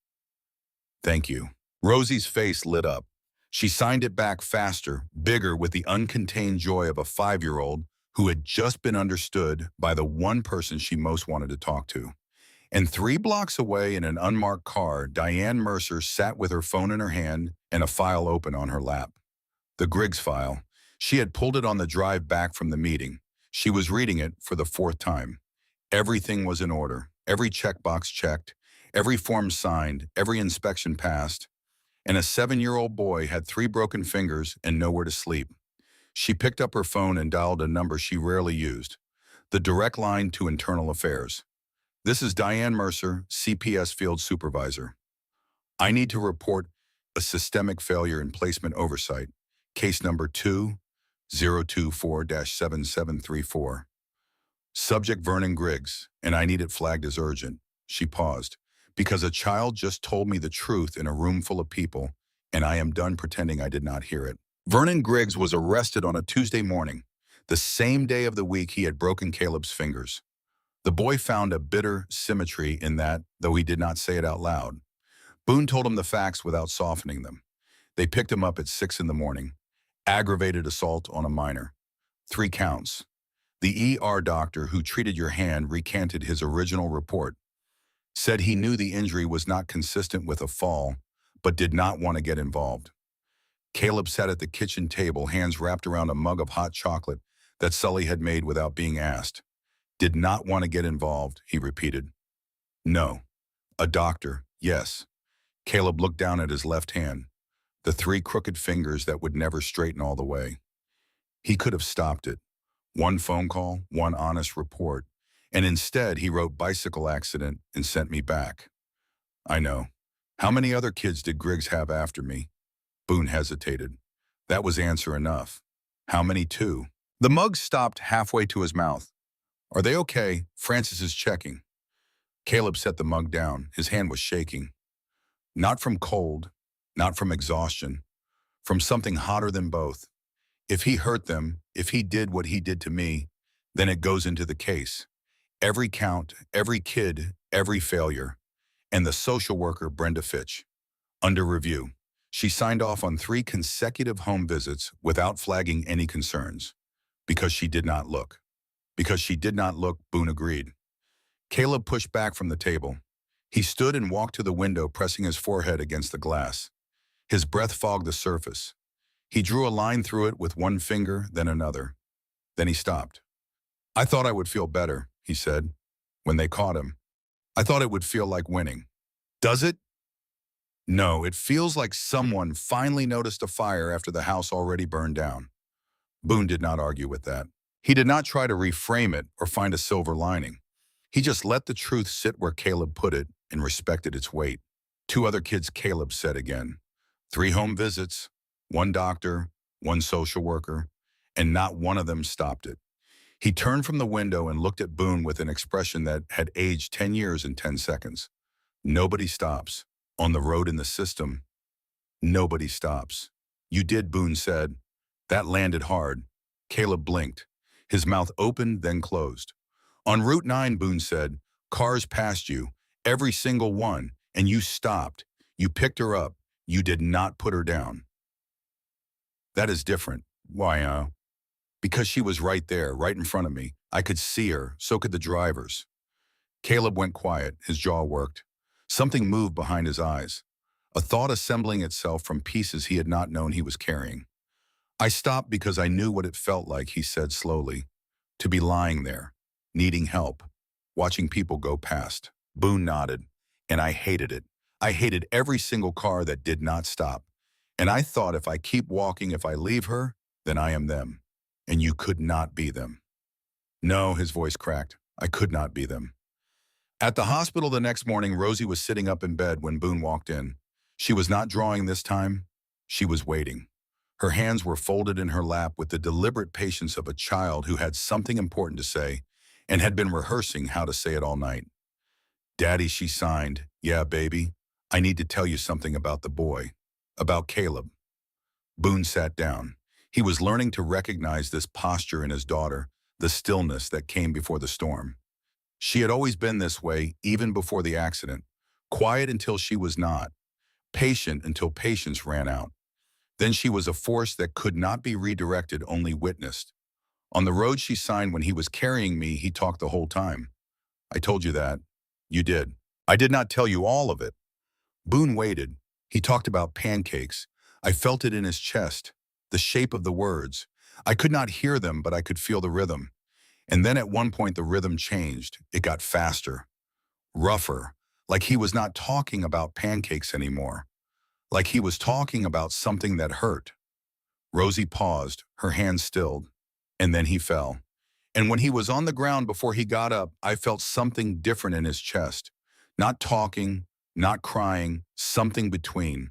Thank you. Rosie's face lit up. She signed it back faster, bigger, with the uncontained joy of a 5-year-old who had just been understood by the one person she most wanted to talk to. And 3 blocks away in an unmarked car, Diane Mercer sat with her phone in her hand and a file open on her lap. The Griggs file. She had pulled it on the drive back from the meeting. She was reading it for the 4th time. Everything was in order, every checkbox checked, every form signed, every inspection passed. And a 7-year-old boy had 3 broken fingers and nowhere to sleep. She picked up her phone and dialed a number she rarely used, the direct line to Internal Affairs. This is Diane Mercer, CPS Field Supervisor. I need to report a systemic failure in placement oversight, case number 2024-7734. Subject Vernon Griggs, and I need it flagged as urgent. She paused. Because a child just told me the truth in a room full of people, and I am done pretending I did not hear it. Vernon Griggs was arrested on a Tuesday morning, the same day of the week he had broken Caleb's fingers. The boy found a bitter symmetry in that, though he did not say it out loud. Boone told him the facts without softening them. They picked him up at 6 in the morning. Aggravated assault on a minor. 3 counts. The ER doctor who treated your hand recanted his original report. Said he knew the injury was not consistent with a fall, but did not want to get involved. Caleb sat at the kitchen table, hands wrapped around a mug of hot chocolate that Sully had made without being asked. Did not want to get involved, he repeated. No. A doctor, yes. Caleb looked down at his left hand, the 3 crooked fingers that would never straighten all the way. He could have stopped it. 1 phone call, 1 honest report. And instead, he wrote bicycle accident and sent me back. I know. How many other kids did Griggs have after me? Boone hesitated. That was answer enough. How many too? The mug stopped halfway to his mouth. Are they okay? Francis is checking. Caleb set the mug down. His hand was shaking. Not from cold, not from exhaustion, from something hotter than both. If he hurt them, if he did what he did to me, then it goes into the case. Every count, every kid, every failure. And the social worker, Brenda Fitch. Under review. She signed off on 3 consecutive home visits without flagging any concerns. Because she did not look. Because she did not look, Boone agreed. Caleb pushed back from the table. He stood and walked to the window, pressing his forehead against the glass. His breath fogged the surface. He drew a line through it with 1 finger, then another. Then he stopped. I thought I would feel better, he said, when they caught him. I thought it would feel like winning. Does it? No, it feels like someone finally noticed a fire after the house already burned down. Boone did not argue with that. He did not try to reframe it or find a silver lining. He just let the truth sit where Caleb put it and respected its weight. Two other kids, Caleb said again. 3 home visits, 1 doctor, 1 social worker, and not one of them stopped it. He turned from the window and looked at Boone with an expression that had aged 10 years in 10 seconds. Nobody stops. On the road in the system, nobody stops. You did, Boone said. That landed hard. Caleb blinked. His mouth opened, then closed. On Route 9, Boone said, cars passed you, every single one, and you stopped. You picked her up. You did not put her down. That is different. Why, because she was right there, right in front of me. I could see her, so could the drivers. Caleb went quiet, his jaw worked. Something moved behind his eyes, a thought assembling itself from pieces he had not known he was carrying. I stopped because I knew what it felt like, he said slowly, to be lying there, needing help, watching people go past. Boone nodded, and I hated it. I hated every single car that did not stop. And I thought if I keep walking, if I leave her, then I am them. And you could not be them. No, his voice cracked. I could not be them. At the hospital the next morning, Rosie was sitting up in bed when Boone walked in. She was not drawing this time. She was waiting. Her hands were folded in her lap with the deliberate patience of a child who had something important to say and had been rehearsing how to say it all night. Daddy, she signed. Yeah, baby. I need to tell you something about the boy. About Caleb. Boone sat down. He was learning to recognize this posture in his daughter, the stillness that came before the storm. She had always been this way, even before the accident. Quiet until she was not. Patient until patience ran out. Then she was a force that could not be redirected, only witnessed. On the road she signed when he was carrying me, he talked the whole time. I told you that. You did. I did not tell you all of it. Boone waited. He talked about pancakes. I felt it in his chest, the shape of the words. I could not hear them, but I could feel the rhythm. And then at one point the rhythm changed. It got faster, rougher, like he was not talking about pancakes anymore, like he was talking about something that hurt. Rosie paused, her hands stilled, and then he fell. And when he was on the ground before he got up, I felt something different in his chest. Not talking, not crying, something between.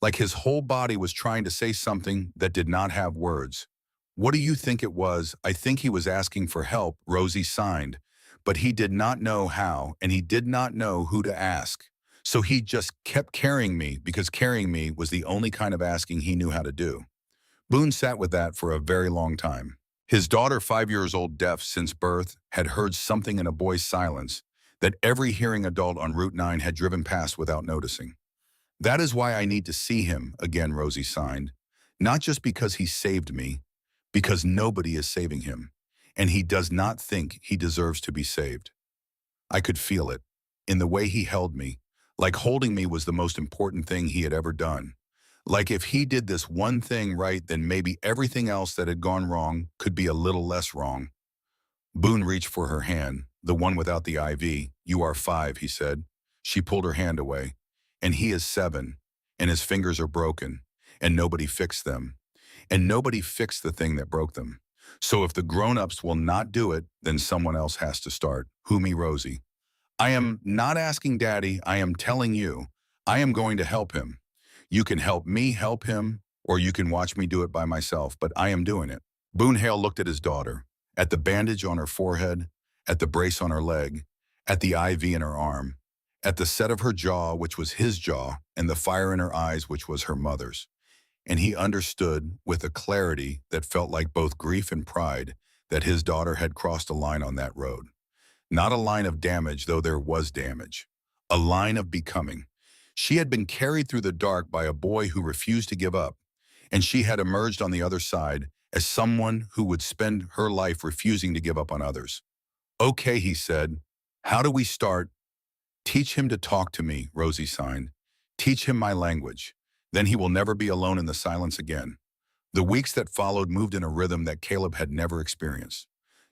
Like his whole body was trying to say something that did not have words. What do you think it was? I think he was asking for help, Rosie signed. But he did not know how, and he did not know who to ask. So he just kept carrying me because carrying me was the only kind of asking he knew how to do. Boone sat with that for a very long time. His daughter, 5 years old, deaf since birth, had heard something in a boy's silence that every hearing adult on Route 9 had driven past without noticing. That is why I need to see him, again, Rosie signed. Not just because he saved me, because nobody is saving him, and he does not think he deserves to be saved. I could feel it, in the way he held me, like holding me was the most important thing he had ever done. Like if he did this one thing right, then maybe everything else that had gone wrong could be a little less wrong. Boone reached for her hand, the one without the IV. You are 5, he said. She pulled her hand away. And he is 7, and his fingers are broken, and nobody fixed them. And nobody fixed the thing that broke them. So if the grown-ups will not do it, then someone else has to start. Who, me, Rosie? I am not asking Daddy, I am telling you, I am going to help him. You can help me help him, or you can watch me do it by myself, but I am doing it. Boone Hale looked at his daughter, at the bandage on her forehead, at the brace on her leg, at the IV in her arm, at the set of her jaw, which was his jaw, and the fire in her eyes, which was her mother's. And he understood, with a clarity that felt like both grief and pride, that his daughter had crossed a line on that road. Not a line of damage, though there was damage. A line of becoming. She had been carried through the dark by a boy who refused to give up, and she had emerged on the other side as someone who would spend her life refusing to give up on others. Okay, he said. How do we start? Teach him to talk to me, Rosie signed. Teach him my language. Then he will never be alone in the silence again. The weeks that followed moved in a rhythm that Caleb had never experienced.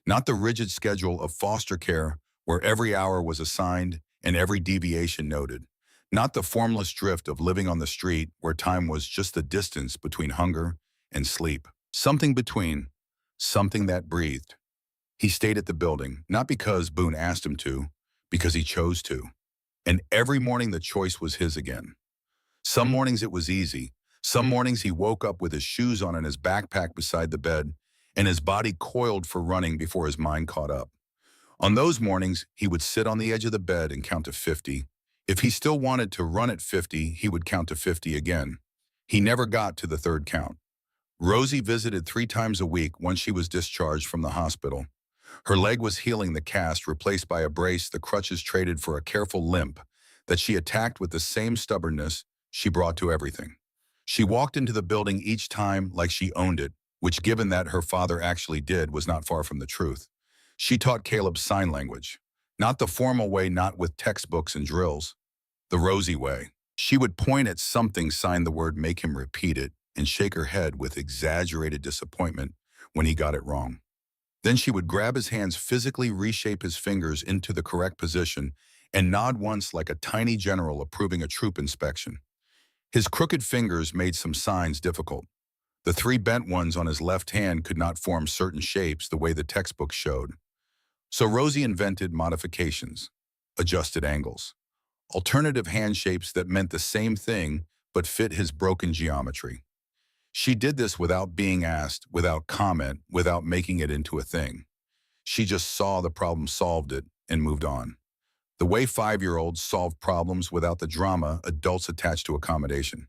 Not the rigid schedule of foster care where every hour was assigned and every deviation noted. Not the formless drift of living on the street where time was just the distance between hunger and sleep. Something between, something that breathed. He stayed at the building, not because Boone asked him to, because he chose to. And every morning the choice was his again. Some mornings it was easy. Some mornings he woke up with his shoes on and his backpack beside the bed, and his body coiled for running before his mind caught up. On those mornings, he would sit on the edge of the bed and count to 50. If he still wanted to run at 50, he would count to 50 again. He never got to the third count. Rosie visited 3 times a week once she was discharged from the hospital. Her leg was healing, the cast replaced by a brace, the crutches traded for a careful limp that she attacked with the same stubbornness she brought to everything. She walked into the building each time like she owned it, which, given that her father actually did, was not far from the truth. She taught Caleb sign language. Not the formal way, not with textbooks and drills. The Rosie way. She would point at something, sign the word, make him repeat it, and shake her head with exaggerated disappointment when he got it wrong. Then she would grab his hands, physically reshape his fingers into the correct position, and nod once like a tiny general approving a troop inspection. His crooked fingers made some signs difficult. The 3 bent ones on his left hand could not form certain shapes the way the textbooks showed. So Rosie invented modifications, adjusted angles, alternative hand shapes that meant the same thing but fit his broken geometry. She did this without being asked, without comment, without making it into a thing. She just saw the problem, solved it, and moved on. The way 5-year-olds solve problems without the drama adults attach to accommodation.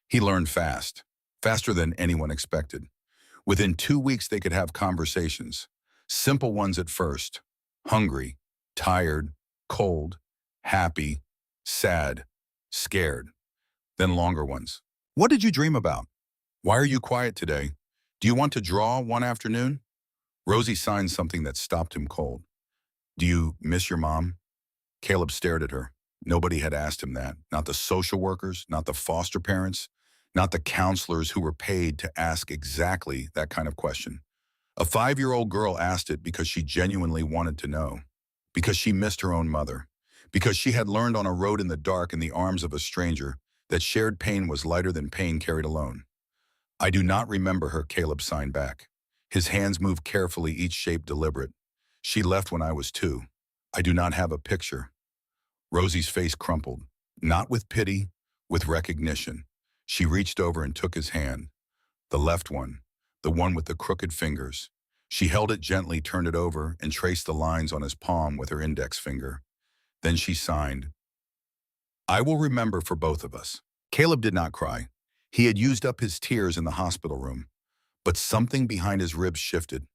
He learned fast, faster than anyone expected. Within 2 weeks, they could have conversations. Simple ones at first. Hungry, tired, cold, happy, sad, scared. Then longer ones. What did you dream about? Why are you quiet today? Do you want to draw one afternoon? Rosie signed something that stopped him cold. Do you miss your mom? Caleb stared at her. Nobody had asked him that. Not the social workers, not the foster parents, not the counselors who were paid to ask exactly that kind of question. A 5-year-old girl asked it because she genuinely wanted to know, because she missed her own mother, because she had learned on a road in the dark in the arms of a stranger that shared pain was lighter than pain carried alone. I do not remember her, Caleb signed back. His hands moved carefully, each shape deliberate. She left when I was 2. I do not have a picture. Rosie's face crumpled, not with pity, with recognition. She reached over and took his hand. The left one, the one with the crooked fingers. She held it gently, turned it over, and traced the lines on his palm with her index finger. Then she signed, I will remember for both of us. Caleb did not cry. He had used up his tears in the hospital room. But something behind his ribs shifted.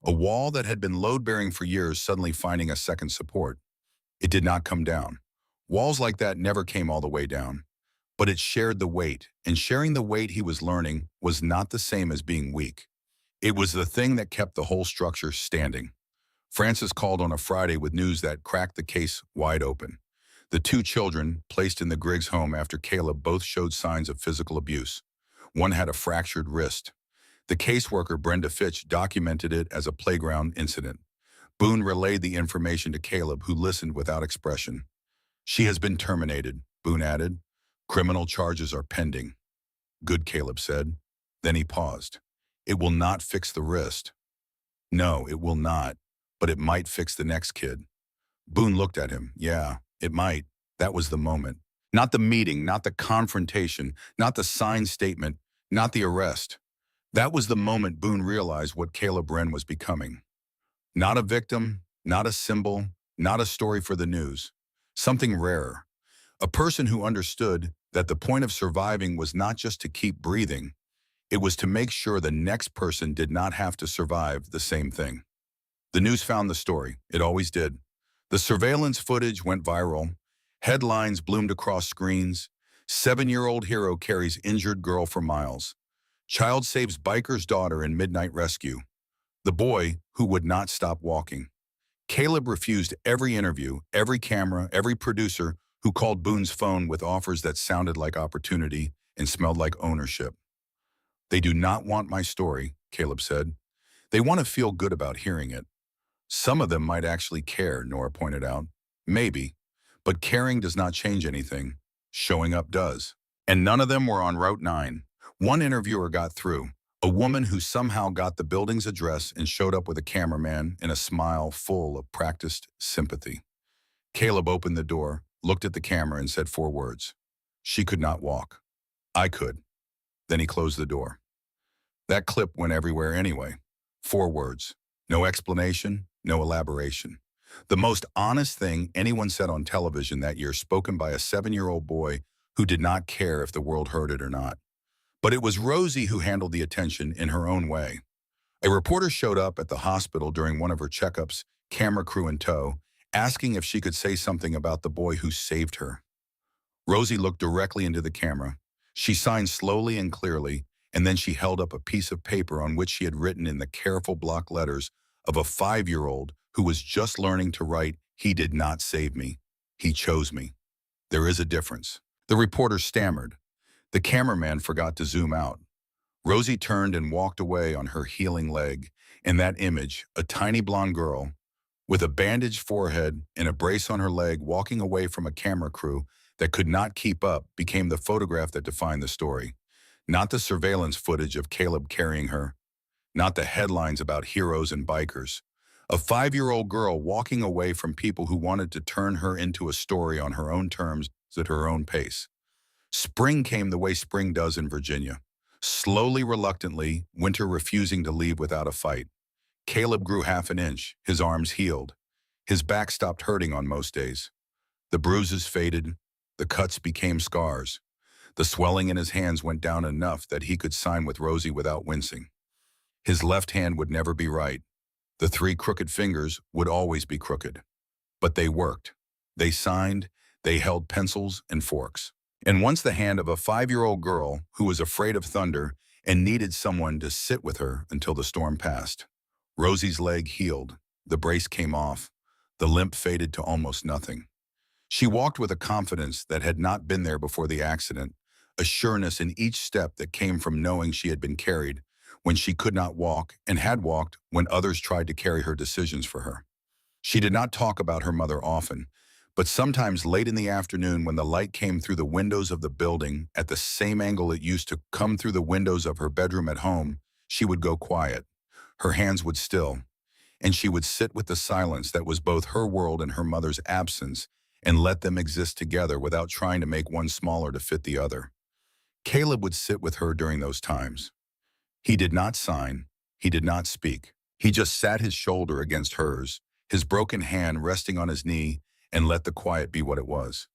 A wall that had been load-bearing for years suddenly finding a second support. It did not come down. Walls like that never came all the way down. But it shared the weight, and sharing the weight, he was learning, was not the same as being weak. It was the thing that kept the whole structure standing. Francis called on a Friday with news that cracked the case wide open. The 2 children, placed in the Griggs home after Caleb, both showed signs of physical abuse. One had a fractured wrist. The caseworker, Brenda Fitch, documented it as a playground incident. Boone relayed the information to Caleb, who listened without expression. She has been terminated, Boone added. Criminal charges are pending. Good, Caleb said. Then he paused. It will not fix the wrist. No, it will not, but it might fix the next kid. Boone looked at him. Yeah, it might. That was the moment. Not the meeting, not the confrontation, not the signed statement, not the arrest. That was the moment Boone realized what Caleb Wren was becoming. Not a victim, not a symbol, not a story for the news. Something rarer. A person who understood that the point of surviving was not just to keep breathing, it was to make sure the next person did not have to survive the same thing. The news found the story. It always did. The surveillance footage went viral. Headlines bloomed across screens. 7-year-old hero carries injured girl for miles. Child saves biker's daughter in midnight rescue. The boy who would not stop walking. Caleb refused every interview, every camera, every producer who called Boone's phone with offers that sounded like opportunity and smelled like ownership. They do not want my story, Caleb said. They want to feel good about hearing it. Some of them might actually care, Nora pointed out. Maybe. But caring does not change anything. Showing up does. And none of them were on Route 9. One interviewer got through, a woman who somehow got the building's address and showed up with a cameraman and a smile full of practiced sympathy. Caleb opened the door, looked at the camera and said 4 words. She could not walk. I could. Then he closed the door. That clip went everywhere anyway. 4 words. No explanation, no elaboration. The most honest thing anyone said on television that year, spoken by a 7-year-old boy who did not care if the world heard it or not. But it was Rosie who handled the attention in her own way. A reporter showed up at the hospital during one of her checkups, camera crew in tow, asking if she could say something about the boy who saved her. Rosie looked directly into the camera. She signed slowly and clearly, and then she held up a piece of paper on which she had written in the careful block letters of a 5-year-old who was just learning to write, "He did not save me. He chose me. There is a difference." The reporter stammered. The cameraman forgot to zoom out. Rosie turned and walked away on her healing leg. In that image, a tiny blonde girl with a bandaged forehead and a brace on her leg walking away from a camera crew that could not keep up became the photograph that defined the story. Not the surveillance footage of Caleb carrying her, not the headlines about heroes and bikers. A 5-year-old girl walking away from people who wanted to turn her into a story on her own terms at her own pace. Spring came the way spring does in Virginia. Slowly, reluctantly, winter refusing to leave without a fight. Caleb grew half an inch, his arms healed. His back stopped hurting on most days. The bruises faded, the cuts became scars. The swelling in his hands went down enough that he could sign with Rosie without wincing. His left hand would never be right. The 3 crooked fingers would always be crooked. But they worked. They signed, they held pencils and forks. And once the hand of a 5-year-old girl who was afraid of thunder and needed someone to sit with her until the storm passed. Rosie's leg healed. The brace came off. The limp faded to almost nothing. She walked with a confidence that had not been there before the accident, a sureness in each step that came from knowing she had been carried when she could not walk and had walked when others tried to carry her decisions for her. She did not talk about her mother often, but sometimes late in the afternoon when the light came through the windows of the building at the same angle it used to come through the windows of her bedroom at home, she would go quiet. Her hands would still, and she would sit with the silence that was both her world and her mother's absence and let them exist together without trying to make one smaller to fit the other. Caleb would sit with her during those times. He did not sign. He did not speak. He just sat his shoulder against hers, his broken hand resting on his knee, and let the quiet be what it was.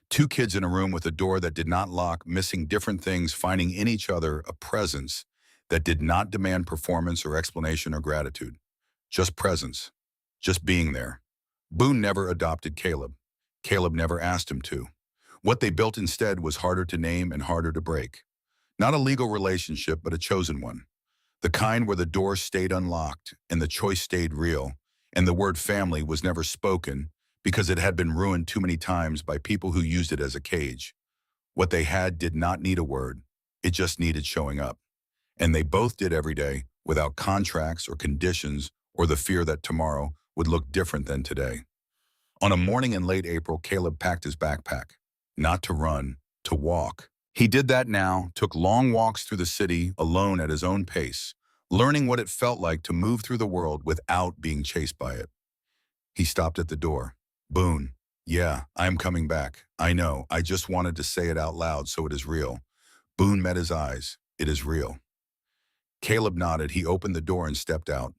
2 kids in a room with a door that did not lock, missing different things, finding in each other a presence that did not demand performance or explanation or gratitude. Just presence. Just being there. Boone never adopted Caleb. Caleb never asked him to. What they built instead was harder to name and harder to break. Not a legal relationship, but a chosen one. The kind where the door stayed unlocked and the choice stayed real, and the word family was never spoken because it had been ruined too many times by people who used it as a cage. What they had did not need a word. It just needed showing up. And they both did every day, without contracts or conditions or the fear that tomorrow would look different than today. On a morning in late April, Caleb packed his backpack. Not to run, to walk. He did that now, took long walks through the city alone at his own pace, learning what it felt like to move through the world without being chased by it. He stopped at the door. Boone, yeah, I am coming back. I know, I just wanted to say it out loud so it is real. Boone met his eyes. It is real. Caleb nodded. He opened the door and stepped out.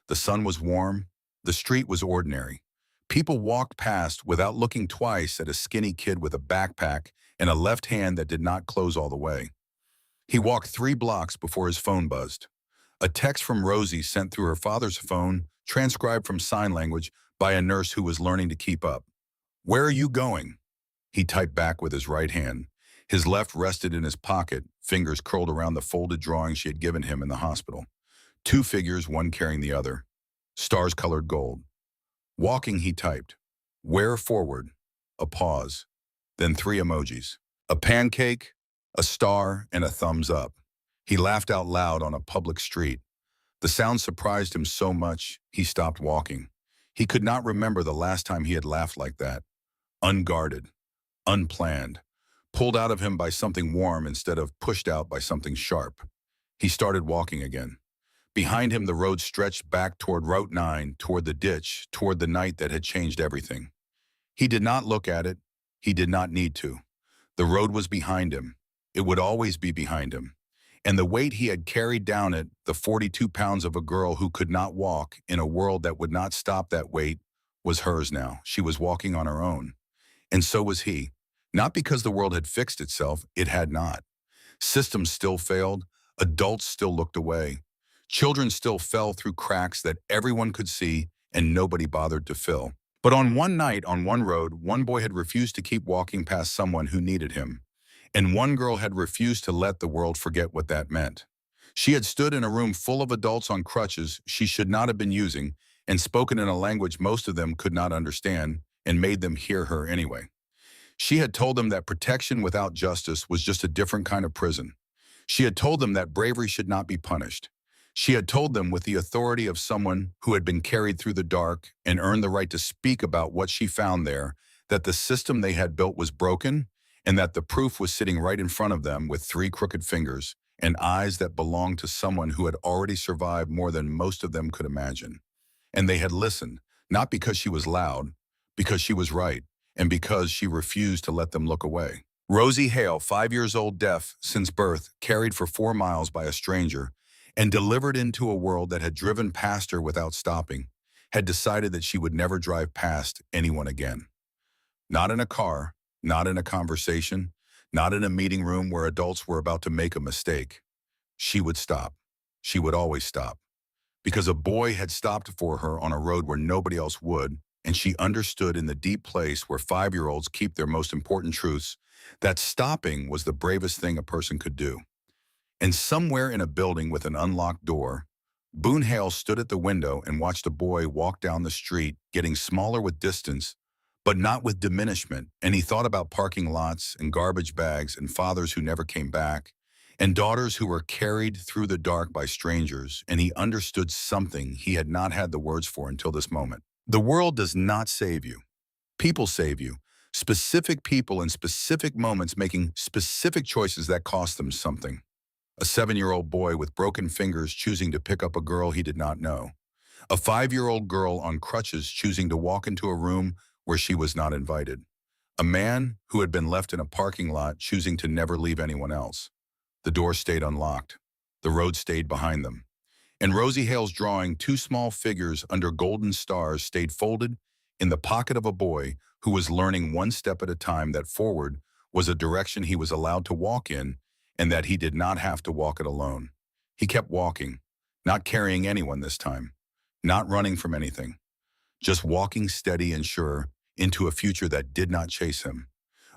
The sun was warm. The street was ordinary. People walked past without looking twice at a skinny kid with a backpack and a left hand that did not close all the way. He walked 3 blocks before his phone buzzed. A text from Rosie sent through her father's phone, transcribed from sign language by a nurse who was learning to keep up. "Where are you going?" He typed back with his right hand. His left rested in his pocket, fingers curled around the folded drawing she had given him in the hospital. 2 figures, one carrying the other. Stars colored gold. Walking, he typed. "Where forward?" A pause. Then 3 emojis. A pancake, a star, and a thumbs up. He laughed out loud on a public street. The sound surprised him so much, he stopped walking. He could not remember the last time he had laughed like that. Unguarded. Unplanned. pulled out of him by something warm instead of pushed out by something sharp. He started walking again. Behind him, the road stretched back toward Route 9, toward the ditch, toward the night that had changed everything. He did not look at it. He did not need to. The road was behind him. It would always be behind him. And the weight he had carried down it, the 42 pounds of a girl who could not walk in a world that would not stop that weight, was hers now. She was walking on her own. And so was he. Not because the world had fixed itself, it had not. Systems still failed. Adults still looked away. Children still fell through cracks that everyone could see and nobody bothered to fill. But on one night, on one road, one boy had refused to keep walking past someone who needed him. And one girl had refused to let the world forget what that meant. She had stood in a room full of adults on crutches she should not have been using and spoken in a language most of them could not understand and made them hear her anyway. She had told them that protection without justice was just a different kind of prison. She had told them that bravery should not be punished. She had told them with the authority of someone who had been carried through the dark and earned the right to speak about what she found there, that the system they had built was broken and that the proof was sitting right in front of them with 3 crooked fingers and eyes that belonged to someone who had already survived more than most of them could imagine. And they had listened, not because she was loud, because she was right, and because she refused to let them look away. Rosie Hale, 5 years old, deaf since birth, carried for 4 miles by a stranger, and delivered into a world that had driven past her without stopping, had decided that she would never drive past anyone again. Not in a car, not in a conversation, not in a meeting room where adults were about to make a mistake. She would stop. She would always stop. Because a boy had stopped for her on a road where nobody else would, and she understood in the deep place where 5-year-olds keep their most important truths that stopping was the bravest thing a person could do. And somewhere in a building with an unlocked door, Boone Hale stood at the window and watched a boy walk down the street, getting smaller with distance, but not with diminishment, and he thought about parking lots and garbage bags and fathers who never came back, and daughters who were carried through the dark by strangers, and he understood something he had not had the words for until this moment. The world does not save you. People save you. Specific people in specific moments making specific choices that cost them something. A 7-year-old boy with broken fingers choosing to pick up a girl he did not know. A 5-year-old girl on crutches choosing to walk into a room where she was not invited. A man who had been left in a parking lot choosing to never leave anyone else. The door stayed unlocked. The road stayed behind them. And Rosie Hale's drawing, 2 small figures under golden stars stayed folded in the pocket of a boy who was learning one step at a time that forward was a direction he was allowed to walk in and that he did not have to walk it alone. He kept walking, not carrying anyone this time, not running from anything, just walking steady and sure into a future that did not chase him,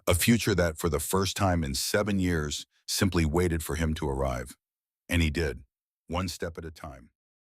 a future that for the first time in 7 years simply waited for him to arrive. And he did, one step at a time.